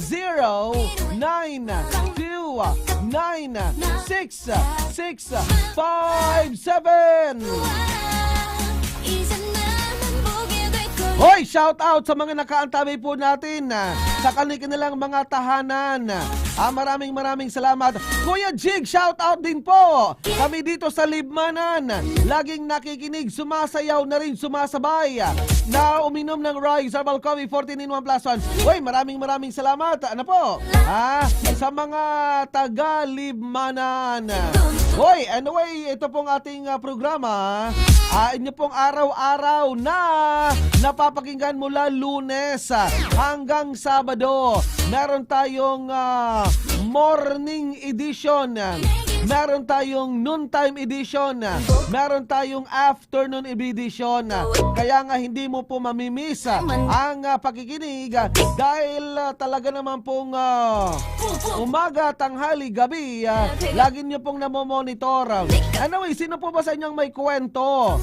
0992-96657. Hoy, shout out sa mga nakaantabay po natin sa kanilang mga tahanan. Maraming salamat. Kuya Jig, shout out din po. Kami dito sa Libmanan, laging nakikinig, sumasayaw na rin, sumasabay na uminom ng Rice Herbal Coffee 14-in-1 plus 1. Hoy, maraming salamat. Ano po? Sa mga taga Libmanan. Hoy, anyway, ito pong ating programa. Inyo pong araw-araw na napapakinggan mula Lunes hanggang Sabado. Meron tayong morning edition, meron tayong noontime edition, meron tayong afternoon edition. Kaya nga hindi mo po mamimiss ang pakikinig dahil talaga naman pong umaga, tanghali, gabi, lagi nyo pong namomonitor. Anyway, sino po ba sa inyong may kwento?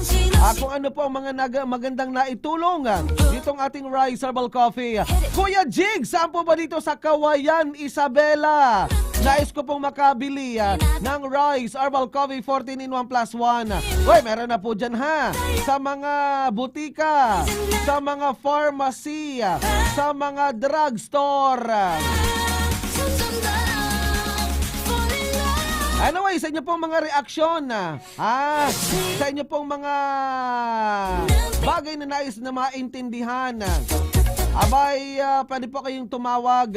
Kung ano po ang mga magandang naitulong ditong ating Rice Herbal Coffee. Kuya Jig, saan po ba dito sa Kawayan, Isabela? Nais ko pong makabili ng Rice Herbal Coffee 14-in-1 plus 1. Uy, meron na po dyan sa mga butika, sa mga pharmacy, sa mga drugstore. Anyway, sa inyo pong mga reaksyon, sa inyo pong mga bagay na nais na maintindihan, abay, pwede po kayong tumawag.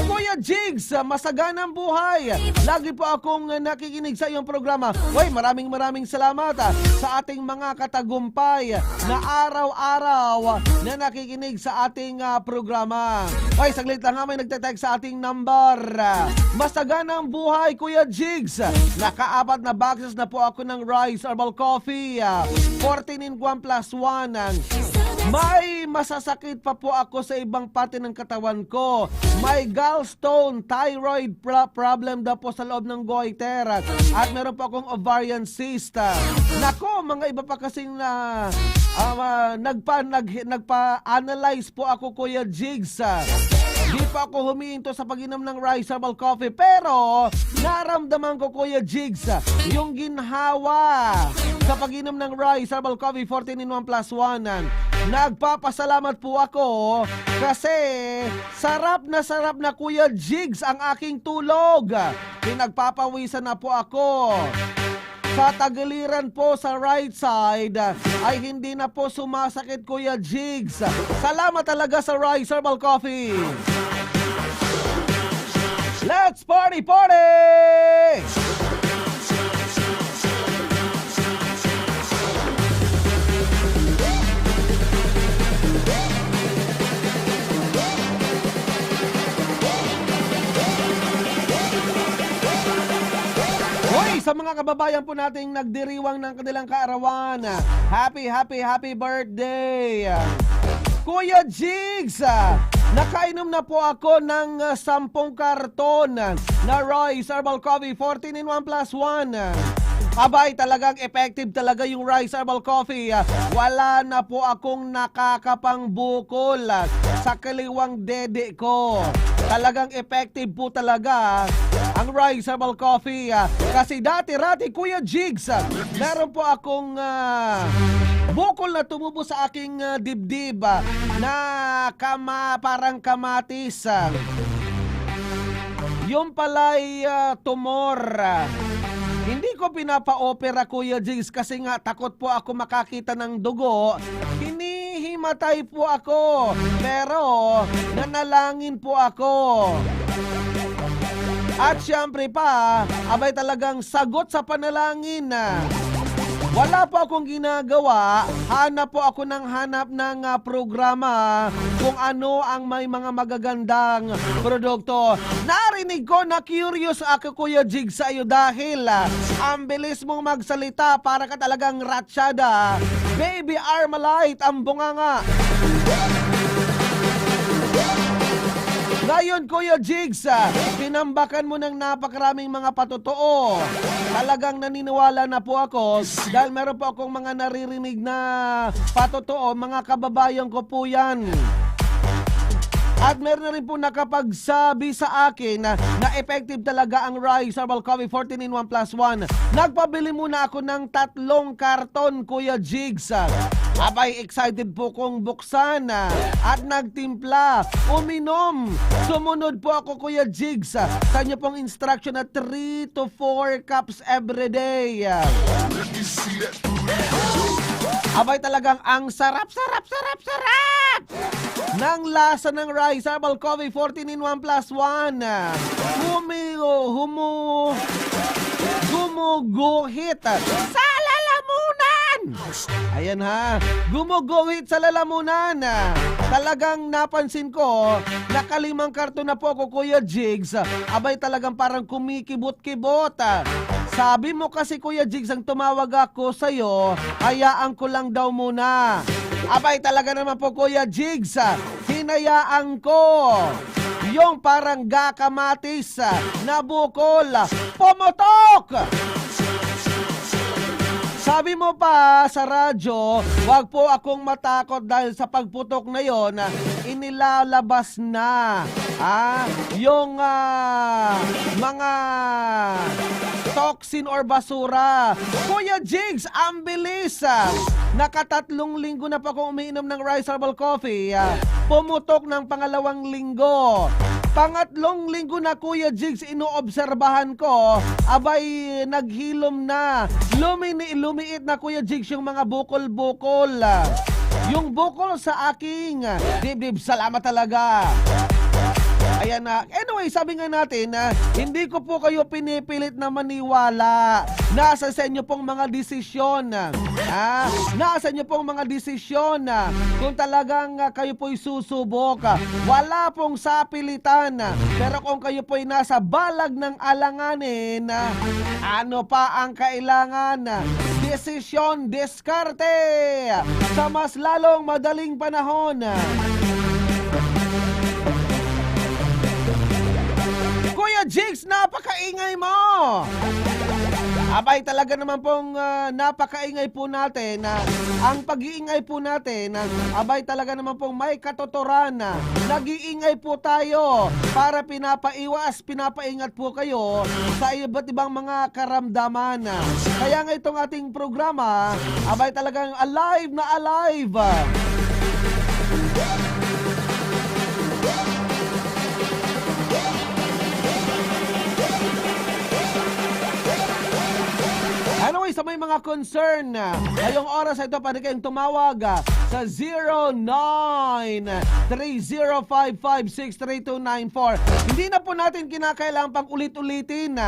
Kuya Jigs, masaganang buhay. Lagi po akong nakikinig sa iyong programa. Uy, maraming salamat sa ating mga katagumpay na araw-araw na nakikinig sa ating programa. Uy, saglit lang may nagte-text sa ating number. Masaganang buhay, Kuya Jigs. Naka-4 na boxes na po ako ng Rice Herbal Coffee 14-in-1 plus 1. May masasakit pa po ako sa ibang parte ng katawan ko. May gallstone, thyroid problem daw po sa loob ng goiter. At meron po akong ovarian cyst. Nako, mga iba pa kasing nagpa-analyze po ako, Kuya Jigs. Di pa ako humihinto sa pag-inom ng Rice Herbal Coffee, pero naramdaman ko, Kuya Jigs, yung ginhawa sa pag-inom ng Rice Herbal Coffee 14 in 1 plus 1. Nagpapasalamat po ako kasi sarap na Kuya Jigs ang aking tulog. Pinagpapawisan na po ako. Sa tagiliran po sa right side ay hindi na po sumasakit Kuya Jigs. Salamat talaga sa Rice Herbal Coffee. Let's party! Hoy, sa mga kababayan po nating nagdiriwang ng kanilang kaarawan, happy birthday! Kuya Jigs, nakainom na po ako ng 10 karton na Rice Herbal Coffee 14 in 1 plus 1. Abay, talagang effective talaga yung Rice Herbal Coffee. Wala na po akong nakakapangbukol sa kaliwang dede ko. Talagang effective po talaga ang Rice Herbal Coffee. Kasi dati-rati, Kuya Jigs, meron po akong bukol na tumubo sa aking dibdib na parang kamatis. Yung pala'y tumor. Hindi ko pinapa-opera, Kuya Jigs, kasi nga takot po ako makakita ng dugo. Hinihimatay po ako, pero nanalangin po ako. At syempre pa, abay talagang sagot sa panalangin. Wala po akong ginagawa, hanap po ako ng programa kung ano ang may mga magagandang produkto. Narinig ko na curious ako, Kuya Jigs, sa iyo dahil ang bilis mong magsalita para ka talagang ratsyada. Baby Armalite ang bunganga. Ngayon, Kuya Jigs, pinambakan mo ng napakaraming mga patotoo. Talagang naniniwala na po ako dahil meron po akong mga naririnig na patotoo. Mga kababayan ko po yan. At meron na rin po nakapagsabi sa akin na effective talaga ang Rice Herbal Coffee 14 in 1 plus 1. Nagpabili muna ako ng 3 karton, Kuya Jigs. Abay, excited po kong buksan at nagtimpla, uminom. Sumunod po ako, Kuya Jigs, sa inyo pong instruction na 3 to 4 cups every day. Abay, talagang ang sarap ng lasa ng Rice Herbal Coffee 14 in 1 plus 1. Gumuguhit sa lalamunan. Ayan ha, gumuguhit sa lalamunan. Talagang napansin ko, nakalimang karton na po ako, Kuya Jigs. Abay, talagang parang kumikibot-kibot. Sabi mo kasi, Kuya Jigs, ang tumawag ako sa'yo, hayaan ko lang daw muna. Abay, talaga naman po, Kuya Jigs, hinayaan ko. Yung parang gakamatis na bukol, pumutok! Sabi mo pa sa radyo, wag po akong matakot dahil sa pagputok na yon, inilalabas na yung mga toxin or basura. Kuya Jigs, ang bilis. Nakatatlong linggo na pa akong umiinom ng Rice Herbal Coffee. Pumutok ng pangalawang linggo. Pangatlong linggo na, Kuya Jigs, inoobserbahan ko, abay, naghilom na. Lumiit na, Kuya Jigs, yung mga bukol-bukol. Yung bukol sa aking dibdib, salamat talaga. Ayan na. Anyway, sabi nga natin na hindi ko po kayo pinipilit na maniwala. Nasa sa inyo pong mga desisyon. Nasa inyo pong mga desisyon. Kung talagang kayo po'y susubok, wala pong sapilitan. Pero kung kayo po'y nasa balag ng alanganin, ano pa ang kailangan? Desisyon, diskarte sa mas lalong madaling panahon. Kuya Jigs, napakaingay mo! Abay talaga naman pong napakaingay po natin na ang pag-iingay po natin abay talaga naman pong may katotoran na nag-iingay po tayo para pinapaiwas, pinapaingat po kayo sa iba't ibang mga karamdaman. Kaya nga itong ating programa abay talagang alive na alive. Anyway, sa may mga concern, ngayong oras ito pwede kayong tumawag sa 0930556324. Hindi na po natin kinakailangan pang ulit-ulitin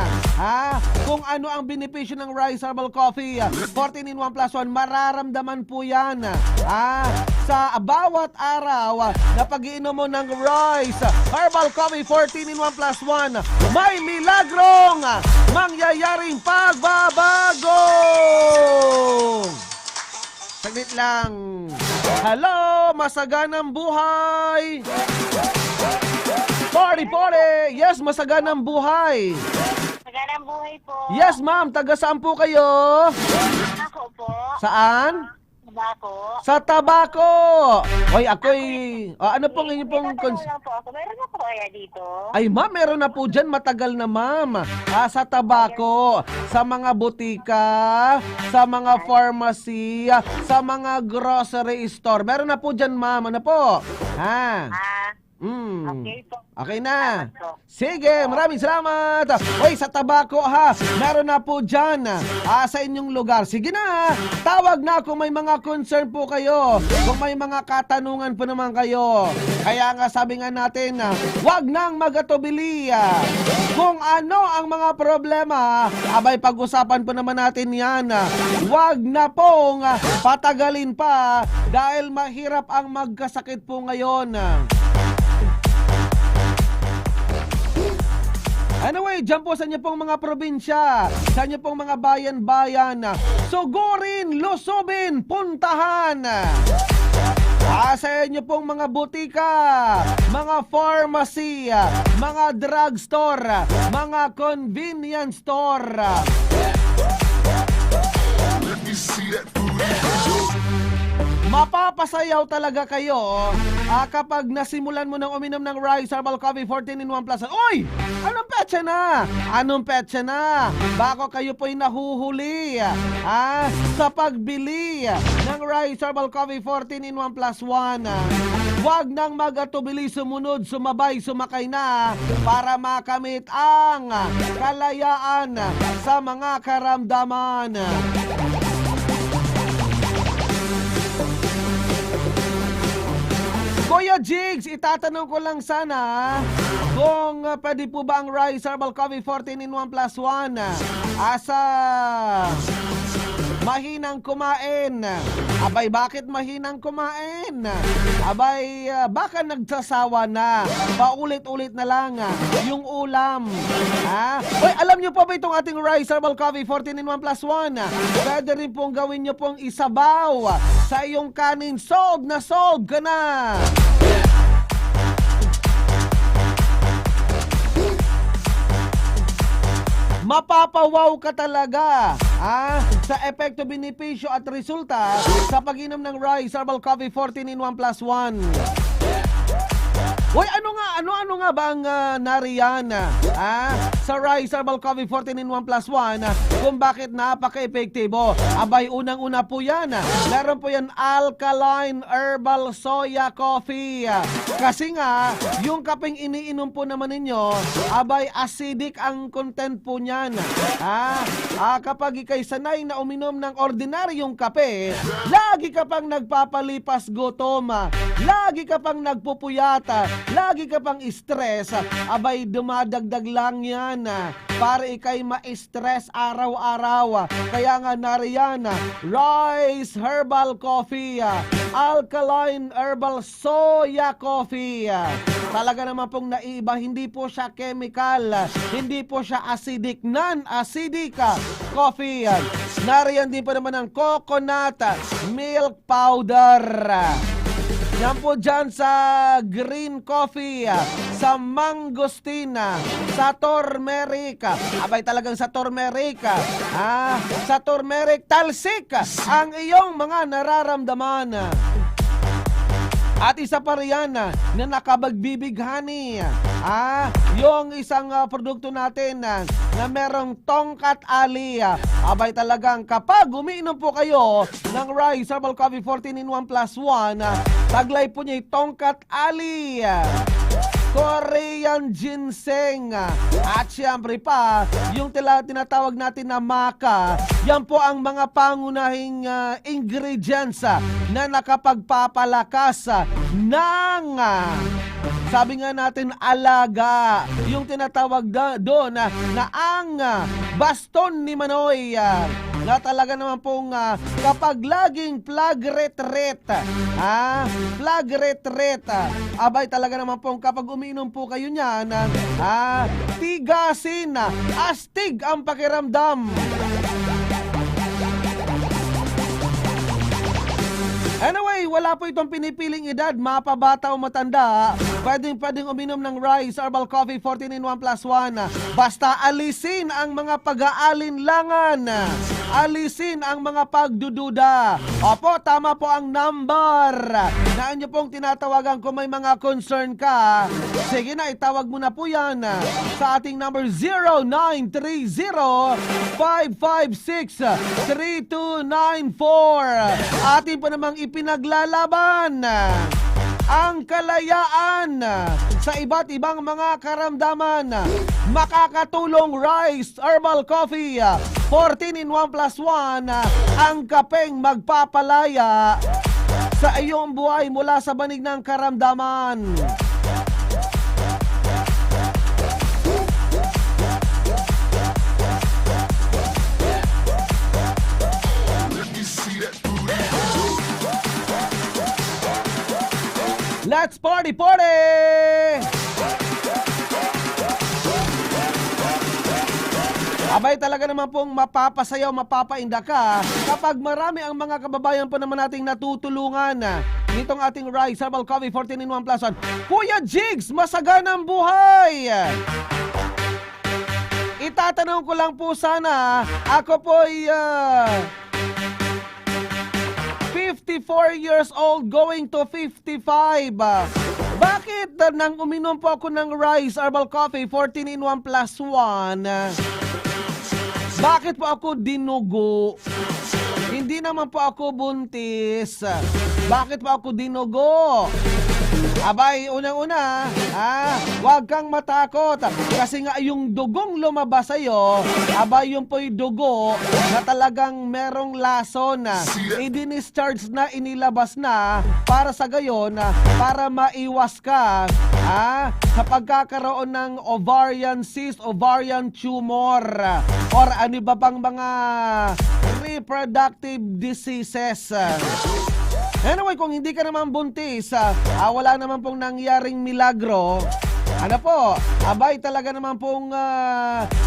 kung ano ang benepisyo ng Rice Herbal Coffee 14 in 1 plus 1. Mararamdaman po yan sa bawat araw na pag-iinom mo ng Rice Herbal Coffee 14 in 1 plus 1. May milagrong mangyayaring pagbabago! Saglit lang. Hello, masaganang buhay. Pori! Yes, masaganang buhay. Masaganang buhay po. Yes, ma'am. Taga saan po kayo? Ako po. Saan? Tabako. Sa Tabako. Oy, ako'y... ano pong inyo pong... lang po ako. Meron na po kaya dito? Ay, ma'am, meron na po dyan. Matagal na, ma'am. Sa Tabako, sa mga butika, sa mga pharmacy, sa mga grocery store. Meron na po dyan, ma'am. Ano po? Okay po. Okay na. Sige, maraming salamat. Uy, sa Tabako meron na po dyan sa inyong lugar. Sige na, tawag na kung may mga concern po kayo, kung may mga katanungan po naman kayo. Kaya nga sabi nga natin, wag nang magatubili. Kung ano ang mga problema, abay pag-usapan po naman natin yan. Wag na pong patagalin pa dahil mahirap ang magkasakit po ngayon. Anyway, dyan po sa inyo pong mga probinsya, sa inyo pong mga bayan-bayan, sugurin, lusubin, puntahan. Sa inyo pong mga butika, mga pharmacy, mga drugstore, mga convenience store. Mapapasayaw talaga kayo kapag nasimulan mo nang uminom ng Rice Herbal Coffee 14 in 1 plus. Uy! Anong petsa na? Anong petsa na? Bako kayo po'y nahuhuli sa pagbili ng Rice Herbal Coffee 14 in 1 plus 1. Huwag nang magatubili, sumunod, sumabay, sumakay na para makamit ang kalayaan sa mga karamdaman. Kuya Jigs, itatanong ko lang sana kung pwede po ba ang Rice Herbal Coffee 14 in 1 plus 1 asa mahinang kumain. Abay, bakit mahinang kumain? Abay, baka nagsasawa na. Paulit-ulit na lang yung ulam. Hoy, alam nyo pa ba itong ating Rice Herbal Coffee 14 in 1 plus 1? Pwede rin pong gawin nyo pong isabaw sa iyong kanin. Solve na solve ka na! Mapapawaw ka talaga sa epekto, benepisyo at resulta sa pag-inom ng Rice Herbal Coffee 14 in 1 plus 1. Hoy, ano nga ba ang nariyan sa Rice Herbal Coffee 14 in 1 plus 1 kung bakit napaka-epektibo? Abay, unang-una po yan. Meron po yan alkaline herbal soya coffee. Kasi nga, yung kapeng iniinom po naman ninyo, abay, acidic ang content po niyan. Kapag ikay sanay na uminom ng ordinaryong kape, lagi ka pang nagpapalipas gutom, lagi ka pang nagpupuyata, lagi ka pang stress, abay dumadagdag lang yan para ikay ma-stress araw-araw. Kaya nga nariyan, Rice Herbal Coffee, alkaline herbal soya coffee. Talaga naman pong naiba, hindi po siya chemical, hindi po siya acidic, non-acidic coffee. Nariyan din po naman ang coconut milk powder. Yan po dyan sa green coffee, sa mangosteen, sa turmeric. Abay talagang sa turmeric. Sa turmeric talsik ang iyong mga nararamdaman. At isa pa riyan na nakabagbibighani. Yung isang produkto natin na merong tongkat ali. Abay talagang kapag umiinom po kayo ng Rise Herbal Coffee 14-in-1 plus 1, taglay po niya yung tongkat ali, Korean ginseng, at siyempre pa yung tinatawag natin na maca. Yan po ang mga pangunahing ingredients na nakapagpapalakas ng sabi nga natin alaga, yung tinatawag doon na ang baston ni Manoy, na talaga naman pong kapag laging plagret-ret, abay talaga naman pong kapag umiinom po kayo niyan, tigasin, astig ang pakiramdam. Anyway, wala po itong pinipiling edad, mapabata o matanda. Pwedeng uminom ng Rise Herbal Coffee 14-in-1 plus 1. Basta alisin ang mga pag-aalinlangan. Alisin ang mga pagdududa. Opo, tama po ang number na inyo pong tinatawagan kung may mga concern ka. Sige na, itawag mo na po yan sa ating number 0930-556-3294. Atin po namang ipinaglalaban ang kalayaan sa iba't ibang mga karamdaman. Makakatulong Rise Herbal Coffee 14-in-1 plus 1, ang kapeng magpapalaya sa iyong buhay mula sa banig ng karamdaman. Let's party! Abay talaga naman pong mapapasayaw, mapapainda ka kapag marami ang mga kababayan po naman nating natutulungan nitong ating Rise Herbal Coffee 14-in-1 plus 1. Kuya Jigs, masaganang buhay! Itatanong ko lang po sana, ako po'y 54 years old going to 55. Bakit nang uminom po ako ng Rise Herbal Coffee 14-in-1 plus 1, bakit po ako dinugo? Hindi naman po ako buntis. Bakit po ako dinugo? Abay, unang-una, huwag kang matakot. Kasi nga yung dugong lumabas sa'yo, abay yung po'y dugo na talagang merong lason na i-discharge na, inilabas na para sa gayon, para maiwas ka sa pagkakaroon ng ovarian cyst, ovarian tumor, or ano ba pang mga reproductive diseases. Anyway, kung hindi ka naman buntis, wala naman pong nangyaring milagro. Ano po, abay talaga naman pong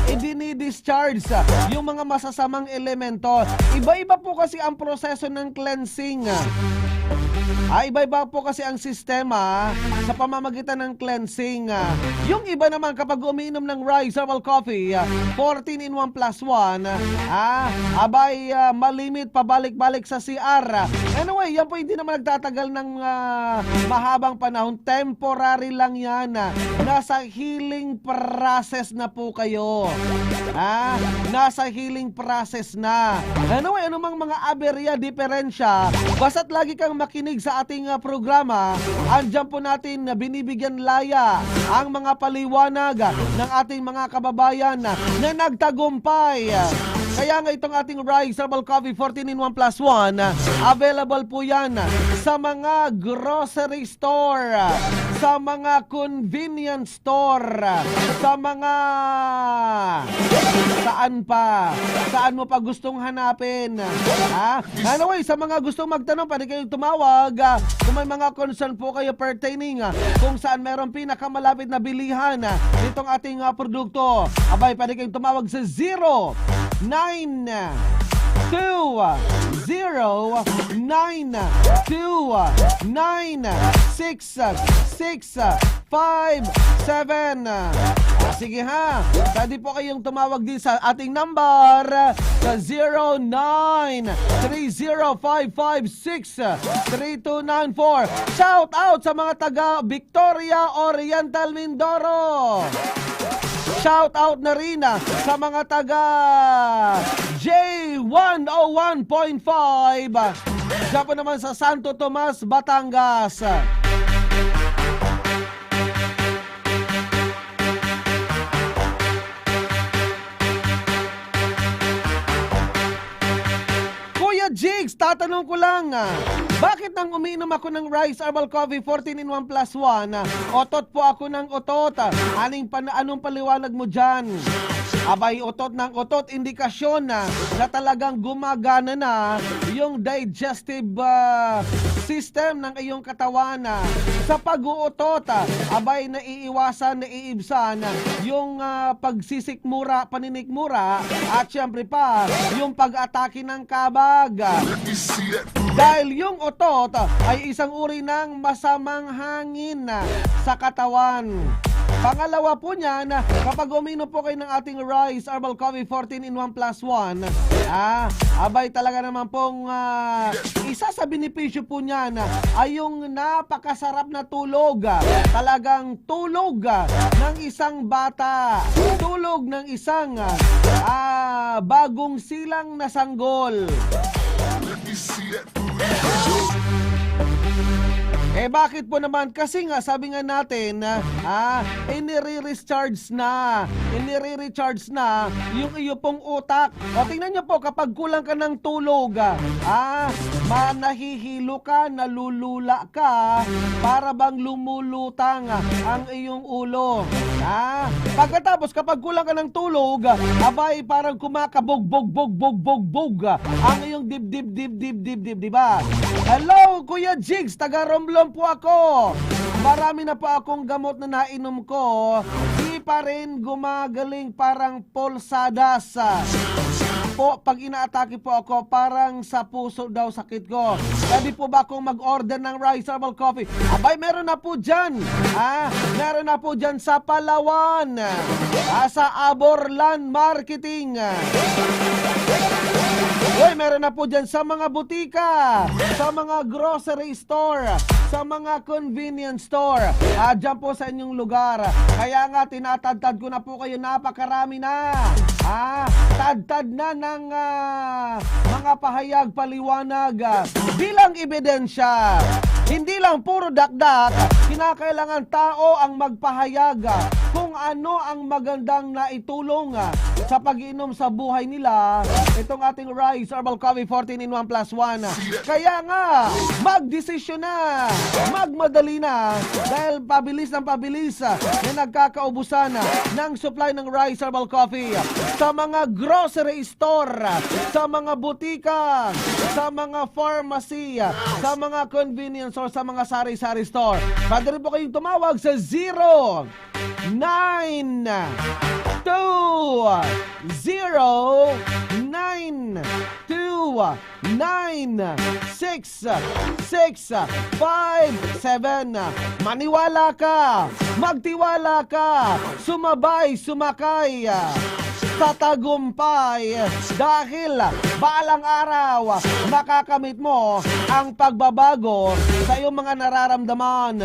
i-discharge yung mga masasamang elemento. Iba-iba po kasi ang proseso ng cleansing. Iba-iba po kasi ang sistema sa pamamagitan ng cleansing. Yung iba naman kapag umiinom ng Rise Herbal Coffee 14-in-1 plus 1, abay malimit pabalik-balik sa CR. Anyway, yan po hindi naman nagtatagal ng mahabang panahon. Temporary lang yan. Nasa healing process na po kayo. Nasa healing process na. Anyway, anumang mga aberya, diferensya, basta't lagi kang makinig sa ating programa, andyan po natin na binibigyan laya ang mga paliwanag ng ating mga kababayan na nagtagumpay. Kaya nga itong ating Rise Herbal Coffee 14-in-1 plus 1, available po yan sa mga grocery store, sa mga convenience store, sa mga saan mo pa gustong hanapin. Anyway, sa mga gustong magtanong, pwede kayong tumawag kung may mga concern po kayo pertaining kung saan meron pinakamalapit na bilihan nitong ating produkto. Abay, pwede kayong tumawag sa 09 Sige ha, pwede po kayong tumawag din sa ating number sa 0930556324. Shout out sa mga taga Victoria Oriental Mindoro. Shout out na rin sa mga taga J101.5. Diyan po naman sa Santo Tomas, Batangas. Kuya Jigs, tatanong ko lang, bakit nang umiinom ako ng Rice Herbal Coffee 14-in-1 plus 1, otot po ako ng otot? Anong paliwanag mo dyan? Abay, otot ng otot, indikasyon na talagang gumagana na yung digestive system ng iyong katawan. Sa pag-uutot, abay, naiiwasan, naiibsan yung pagsisikmura, paninikmura, at syempre pa, yung pag-atake ng kabag. Dahil yung otot ay isang uri ng masamang hangin sa katawan. Pangalawa po niyan, kapag uminom po kayo ng ating Rice Herbal Coffee 14-in-1 plus 1, abay talaga naman pong isa sa benepisyo po niyan ay yung napakasarap na tulog. Talagang tulog ng isang bata. Tulog ng isang bagong silang na sanggol. Bakit po naman? Kasi nga, sabi nga natin, inire-recharge na yung iyo pong utak. O, tingnan nyo po, kapag kulang ka ng tulog, nahihilo ka, nalulula ka, para bang lumulutang ang iyong ulo. Pagkatapos, kapag kulang ka ng tulog, abay, parang kumakabog-bog-bog-bog-bog-bog ang iyong dib-dib-dib-dib-dib, diba? Hello, Kuya Jigs, taga Romblon po ako. Marami na po akong gamot na nainom ko. Di pa rin gumagaling, parang pulsadas. Pag inaatake po ako, parang sa puso daw sakit ko. Pwede po ba akong mag-order ng Rice Herbal Coffee? Abay, meron na po dyan. Meron na po dyan sa Palawan. Sa Aborlan Marketing. Uy, meron na po dyan sa mga butika, sa mga grocery store, sa mga convenience store. Dyan po sa inyong lugar. Kaya nga, tinatadtad ko na po kayo, napakarami na. Tadtad na ng mga pahayag, paliwanag bilang ebidensya. Hindi lang puro dakdak, kinakailangan tao ang magpahayag kung ano ang magandang naitulong sa pag-inom sa buhay nila itong ating Rice Herbal Coffee 14-in-1 plus 1. Kaya nga, magdesisyon na, magmadali na, dahil pabilis ng pabilis na nagkakaubusan ng supply ng Rice Herbal Coffee sa mga grocery store, sa mga butika, sa mga pharmacy, sa mga convenience store, sa mga sari-sari store. Pwede rin po kayong tumawag sa 0929266657. Maniwala ka, magtiwala ka, sumabay, sumakay sa tagumpay, dahil balang araw makakamit mo ang pagbabago sa iyong mga nararamdaman.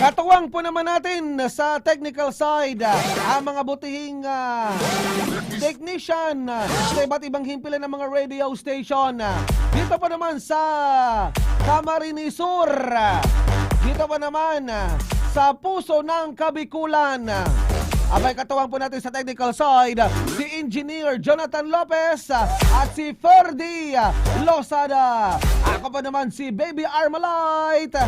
Katuwang po naman natin sa technical side ang mga butihing technician sa iba't ibang himpilan ng mga radio station. Dito pa naman sa Camarines Sur. Dito pa naman sa puso ng Kabikulan. Abay, katuwang po natin sa technical side si Engineer Jonathan Lopez at si Ferdy Losada. Ako pa naman si Baby Armalite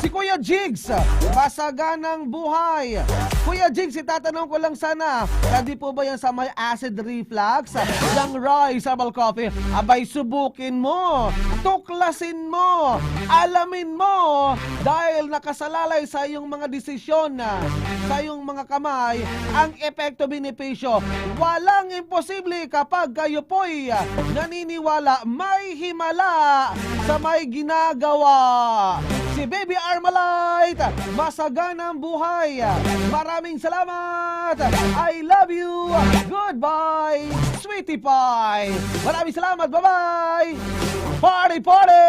Si Kuya Jigs, masaganang buhay. Kuya Jigs, itatanong ko lang sana, hindi po ba yan sa may acid reflux ng Rice Herbal Coffee? Abay, subukin mo, tuklasin mo, alamin mo, dahil nakasalalay sa iyong mga desisyon, sa iyong mga kamay, ang epekto benepisyo. Walang imposible kapag kayo po'y naniniwala, may himala sa may ginagawa. Si Baby Armalite, masaganang buhay. Maraming salamat. I love you. Goodbye, Sweetie Pie. Maraming salamat. Bye-bye. Party, party!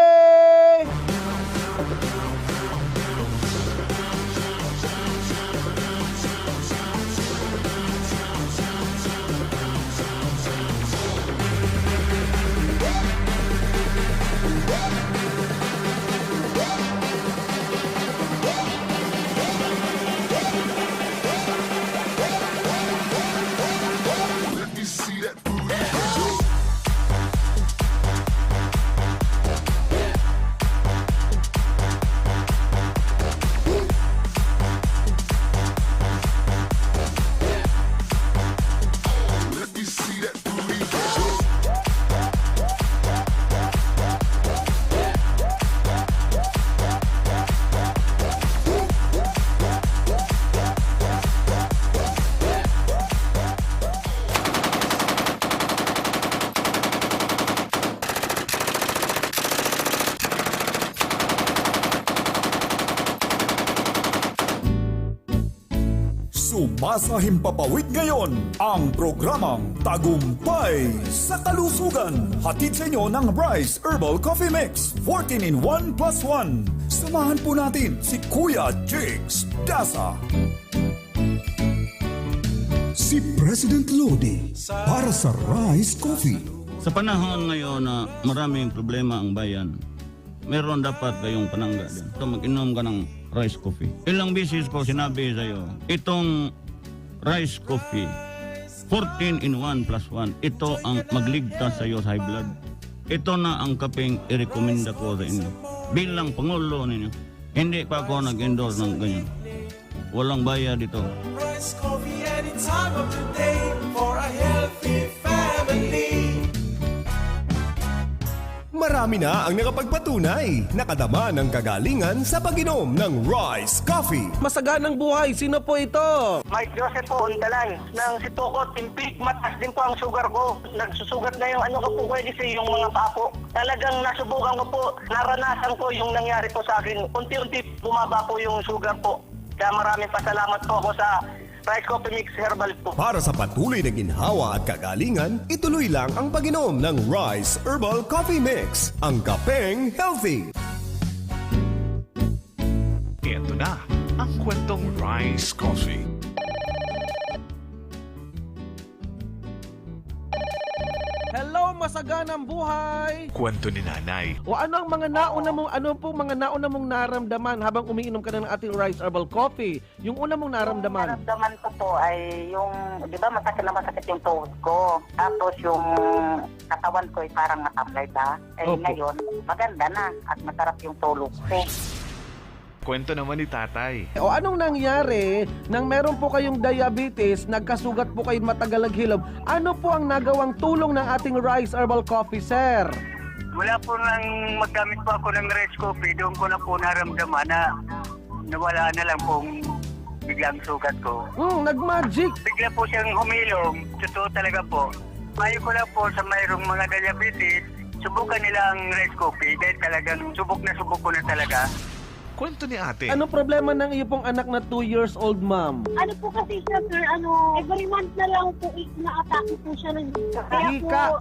Sumasahimpapawid ngayon ang programang Tagumpay sa Kalusugan. Hatid sa inyo ng Rice Herbal Coffee Mix 14-in-1 plus 1. Samahan po natin si Kuya Jigs Dasa. Si President Lodi para sa Rice Coffee. Sa panahon ngayon na maraming problema ang bayan, meron dapat kayong panangga dyan. So mag-inom ka ng rice coffee. Ilang beses ko sinabi sa'yo, itong rice coffee, 14-in-1 plus 1, ito ang magligtas sa'yo sa high blood. Ito na ang kapeng i-recommenda ko sa inyo. Bilang Pangulo ninyo, hindi pa ako nag-endorse ng ganyan. Walang bayad dito. Rice coffee any time of the day for a healthy family. Marami na ang nakapagpatunay, nakadama ng kagalingan sa pag-inom ng Rice Coffee. Masaganang buhay, sino po ito? Mike Joseph po, Undalan. Nang si Tokot, Timpik, mataas din po ang sugar ko. Nagsusugat na yung ano ko po pwede sa yung mga papo. Talagang nasubukan ko po, naranasan ko yung nangyari po sa akin. Unti-unti bumaba po yung sugar po. Kaya maraming pasalamat po ako sa Rice Coffee Mix Herbal po. Para sa patuloy na ginhawa at kagalingan, ituloy lang ang pag-inom ng Rice Herbal Coffee Mix, ang kapeng healthy. Ito na ang kwentong Rice Coffee. Hello, masaganang buhay! Kwento ni Nanay. O ano ang mga nauna mong naramdaman habang umiinom ka na ng ating Rice Herbal Coffee? Yung una mong naramdaman? Naramdaman ko po ay yung, di ba masakit yung tuhod ko. Tapos yung katawan ko ay parang nakablay ba? Eh Opo. ngayon, maganda na at masarap yung tulog ko. Kwento naman ni Tatay. O anong nangyari nang meron po kayong diabetes, nagkasugat po kayo matagal naghilom? Ano po ang nagawang tulong ng ating Rice Herbal Coffee, sir? Wala po nang maggamit po ako ng rice coffee, doon ko na po naramdaman na nawala na lang pong biglang sugat ko. Nag-magic. Bigla po siyang humilom, totoo talaga po. Mayo ko lang po sa mayroong mga diabetes, subukan nila ang rice coffee dahil talagang subok ko na talaga. Kwento ni Ate. Anong problema ng iyo pong anak na 2 years old, ma'am? Ano po kasi siya, sir, every month na lang po na-atake po siya ng Hika,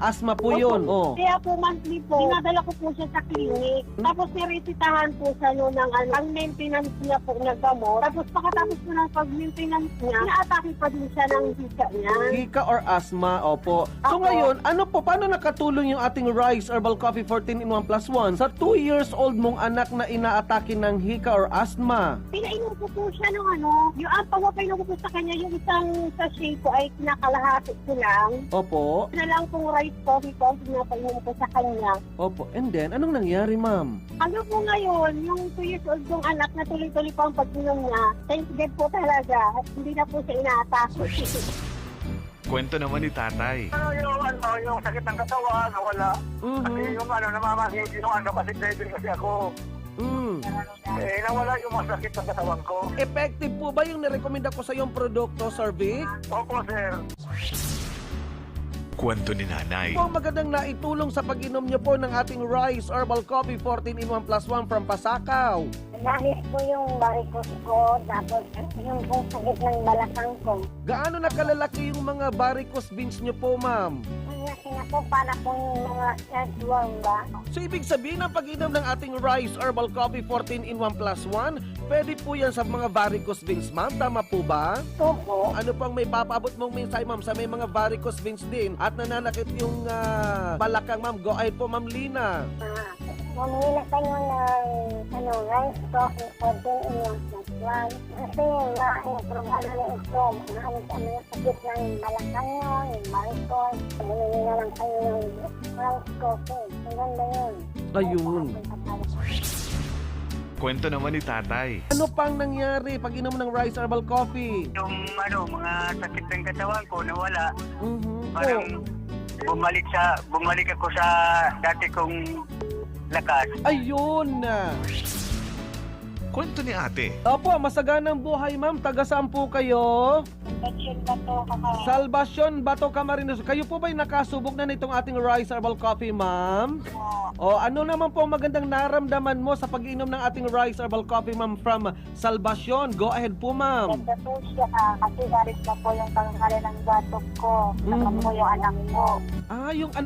asthma po yun. Oh. Kaya po monthly po, dinadala ko po siya sa clinic. Tapos niresitahan po sa ang maintenance niya po naggamot. Tapos pagkatapos po ng pag-maintenance niya, na-atake pa din siya ng hika niya. Hika or asthma, opo. So ngayon, paano nakatulong yung ating Rice Herbal Coffee 14-in-1 plus 1 sa 2 years old mong anak na inaatake ng hika or asthma? Pinainom ko po siya ng yung pagpapainom ko po sa kanya, yung isang sachet ko ay kinakalahati ko lang. Opo. Na lang pong rice coffee po ang pinapainom ko sa kanya. Opo. And then, anong nangyari, ma'am? Ano po ngayon, yung 2 years old kong anak na tuloy-tuloy pa ang pag-inom niya, thank God po talaga. At hindi na po siya inaatake. Kwento naman ni tatay. Yung sakit ng katawan, wala. Kasi yung namamangin yung kasi driver kasi ako. Nawala yung masakit ng katawan ko. Effective po ba yung nirekomenda ko sa yung produkto, Sir Vic? Opo, sir. Kwento ni nanay. Kung magandang naitulong sa pag-inom niyo po ng ating Rice Herbal Coffee 14-in-1 plus 1 from Pasakaw. Nahis po yung varicose ko, tapos yung pong sakit ng balakang ko. Gaano na kalalaki yung mga varicose veins niyo po, ma'am? Laki na po para pong mga earthworm ba? So, ibig sabihin ng pag-inom ng ating Rice Herbal Coffee 14-in-1 plus 1, pwede po yan sa mga varicose veins, ma'am. Tama po ba? Opo. Ano pang may papabot mong mensahe, ma'am, sa may mga varicose veins din at nananakit yung balakang, ma'am? Go ahead po, ma'am Lina. Mamili kayo ng rice coffee 14-in-1 plus 1. Kasi ma-improve yung ito. Mahalit yung sakit ng balakang nyo, yung varicose. Mamili na lang kayo ng rice coffee. Ang ganda yun. Ayun. Kwento naman ni tatay. Ano pang nangyari pag inom ng Rice Herbal Coffee? Yung mga sakit ng katawan ko nawala. Mm-hmm. Parang bumalik ako sa dati kong lakas. Ayun! Kwento ni ate. Opo, masaganang buhay, ma'am. Taga saan po kayo? Salvacion Bato Camarines. Kayo po ba'y nakasubok na nitong ating Rice Herbal Coffee, ma'am? O ano naman po ang magandang naramdaman mo sa pag-inom ng ating Rice Herbal Coffee, ma'am, from Salvacion? Go ahead po, ma'am. Ganda po siya kasi garit na po yung pangalan ng batok ko. Saka po yung anak ko.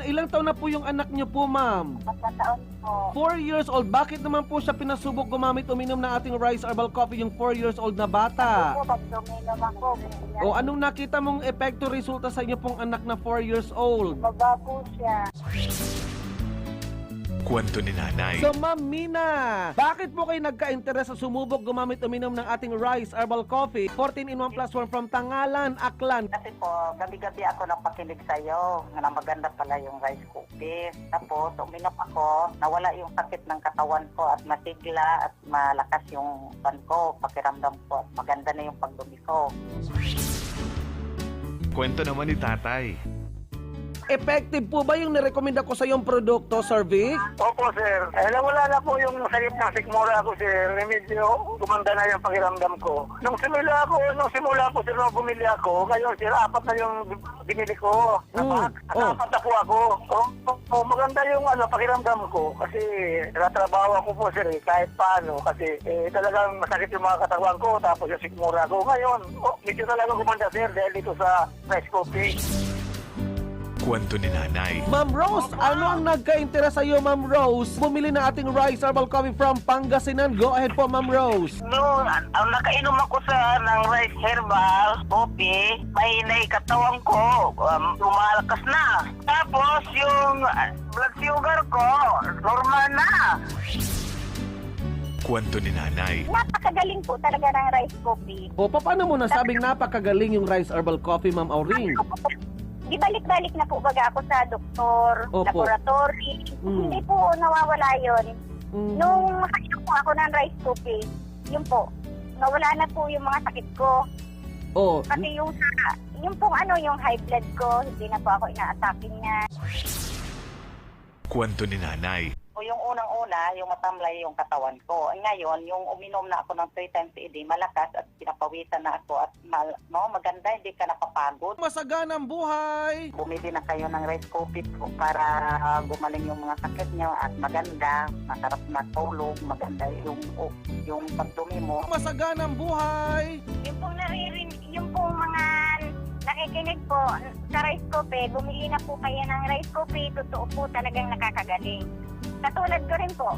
Ilang taon na po yung anak niyo po, ma'am? 4 taon po. 4 years old. Bakit naman po siya pinasubok gumamit uminom ng ating Rice Herbal Coffee, yung 4 years old na bata? Pag tuminom ako, O anong nakita mong epekto resulta sa inyo pong anak na 4 years old? baba po siya. Kwento ni nanay. So, Ma'am Mina, bakit po kayo nagka-interes sa sumubok gumamit uminom ng ating Rice Herbal Coffee 14-in-1 plus 1 from Tangalan, Aklan? Kasi po, gabi-gabi ako napakinig sa'yo na maganda pala yung rice coffee. Tapos, uminom ako, nawala yung sakit ng katawan ko at masigla at malakas yung pan ko, pakiramdam ko at maganda na yung pagdumi ko. Kwento naman ni tatay. Effective po ba yung nirekomenda ko sa iyong produkto, Sir Vic? Opo, sir. Nawala na po yung sakit ng sikmura ko, sir. Medyo gumanda na yung pakiramdam ko. Nung simula po, sir, nung bumili ako, ngayon, sir, 4 na yung binili ko. Apat na po ako. Maganda yung pakiramdam ko. Kasi trabaho ako po, sir, kahit paano. Kasi talagang masakit yung mga katawan ko, tapos yung sikmura ko. Ngayon, medyo talaga gumanda, sir, dahil dito sa rice coffee. Kwento ni nanay. Ma'am Rose, ano ang nagka-interes sa iyo, Ma'am Rose? Bumili na ating Rice Herbal Coffee from Pangasinan. Go ahead po, Ma'am Rose. No, ang nakainom ako ng rice herbal coffee, may katawan ko, lumalakas na. Tapos yung blood sugar ko, normal na. Kwento ni nanay. Napakagaling po talaga ng rice coffee. O, paano mo nasabing napakagaling yung Rice Herbal Coffee, Ma'am Auring? Di balik-balik na po baga ako sa doktor, Opo. laboratory. Hindi po nawawala yun. Nung makainom po ako ng rice coffee, yun po, nawala na po yung mga sakit ko. Kasi yung high blood ko, hindi na po ako ina-attacking niya. Kwento ni nanay. O yung unang-una, yung matamlay yung katawan ko. Ngayon, yung uminom na ako ng 3 times a day, malakas at pinapawisan na ako at maganda, hindi ka napapagod. Masaganang buhay! Bumili na kayo ng rice coffee po para gumaling yung mga sakit nyo at maganda, masarap na tulog, maganda yung pagdumi mo. Masaganang buhay! Yung pong mga nakikinig po sa rice coffee, bumili na po kayo ng rice coffee, totoo po talagang nakakagaling. Katulad ko rin po,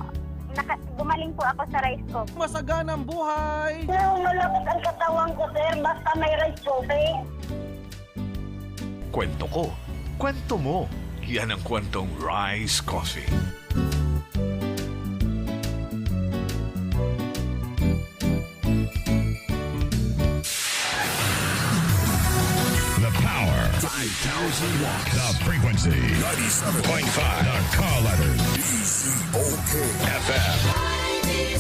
gumaling po ako sa rice coffee. Masaganang buhay! Malakas ang katawan ko, sir, basta may rice coffee. Kwento ko. Kwento mo. Yan ang kwentong Rice Coffee. The frequency 97.5. The call letter. FM.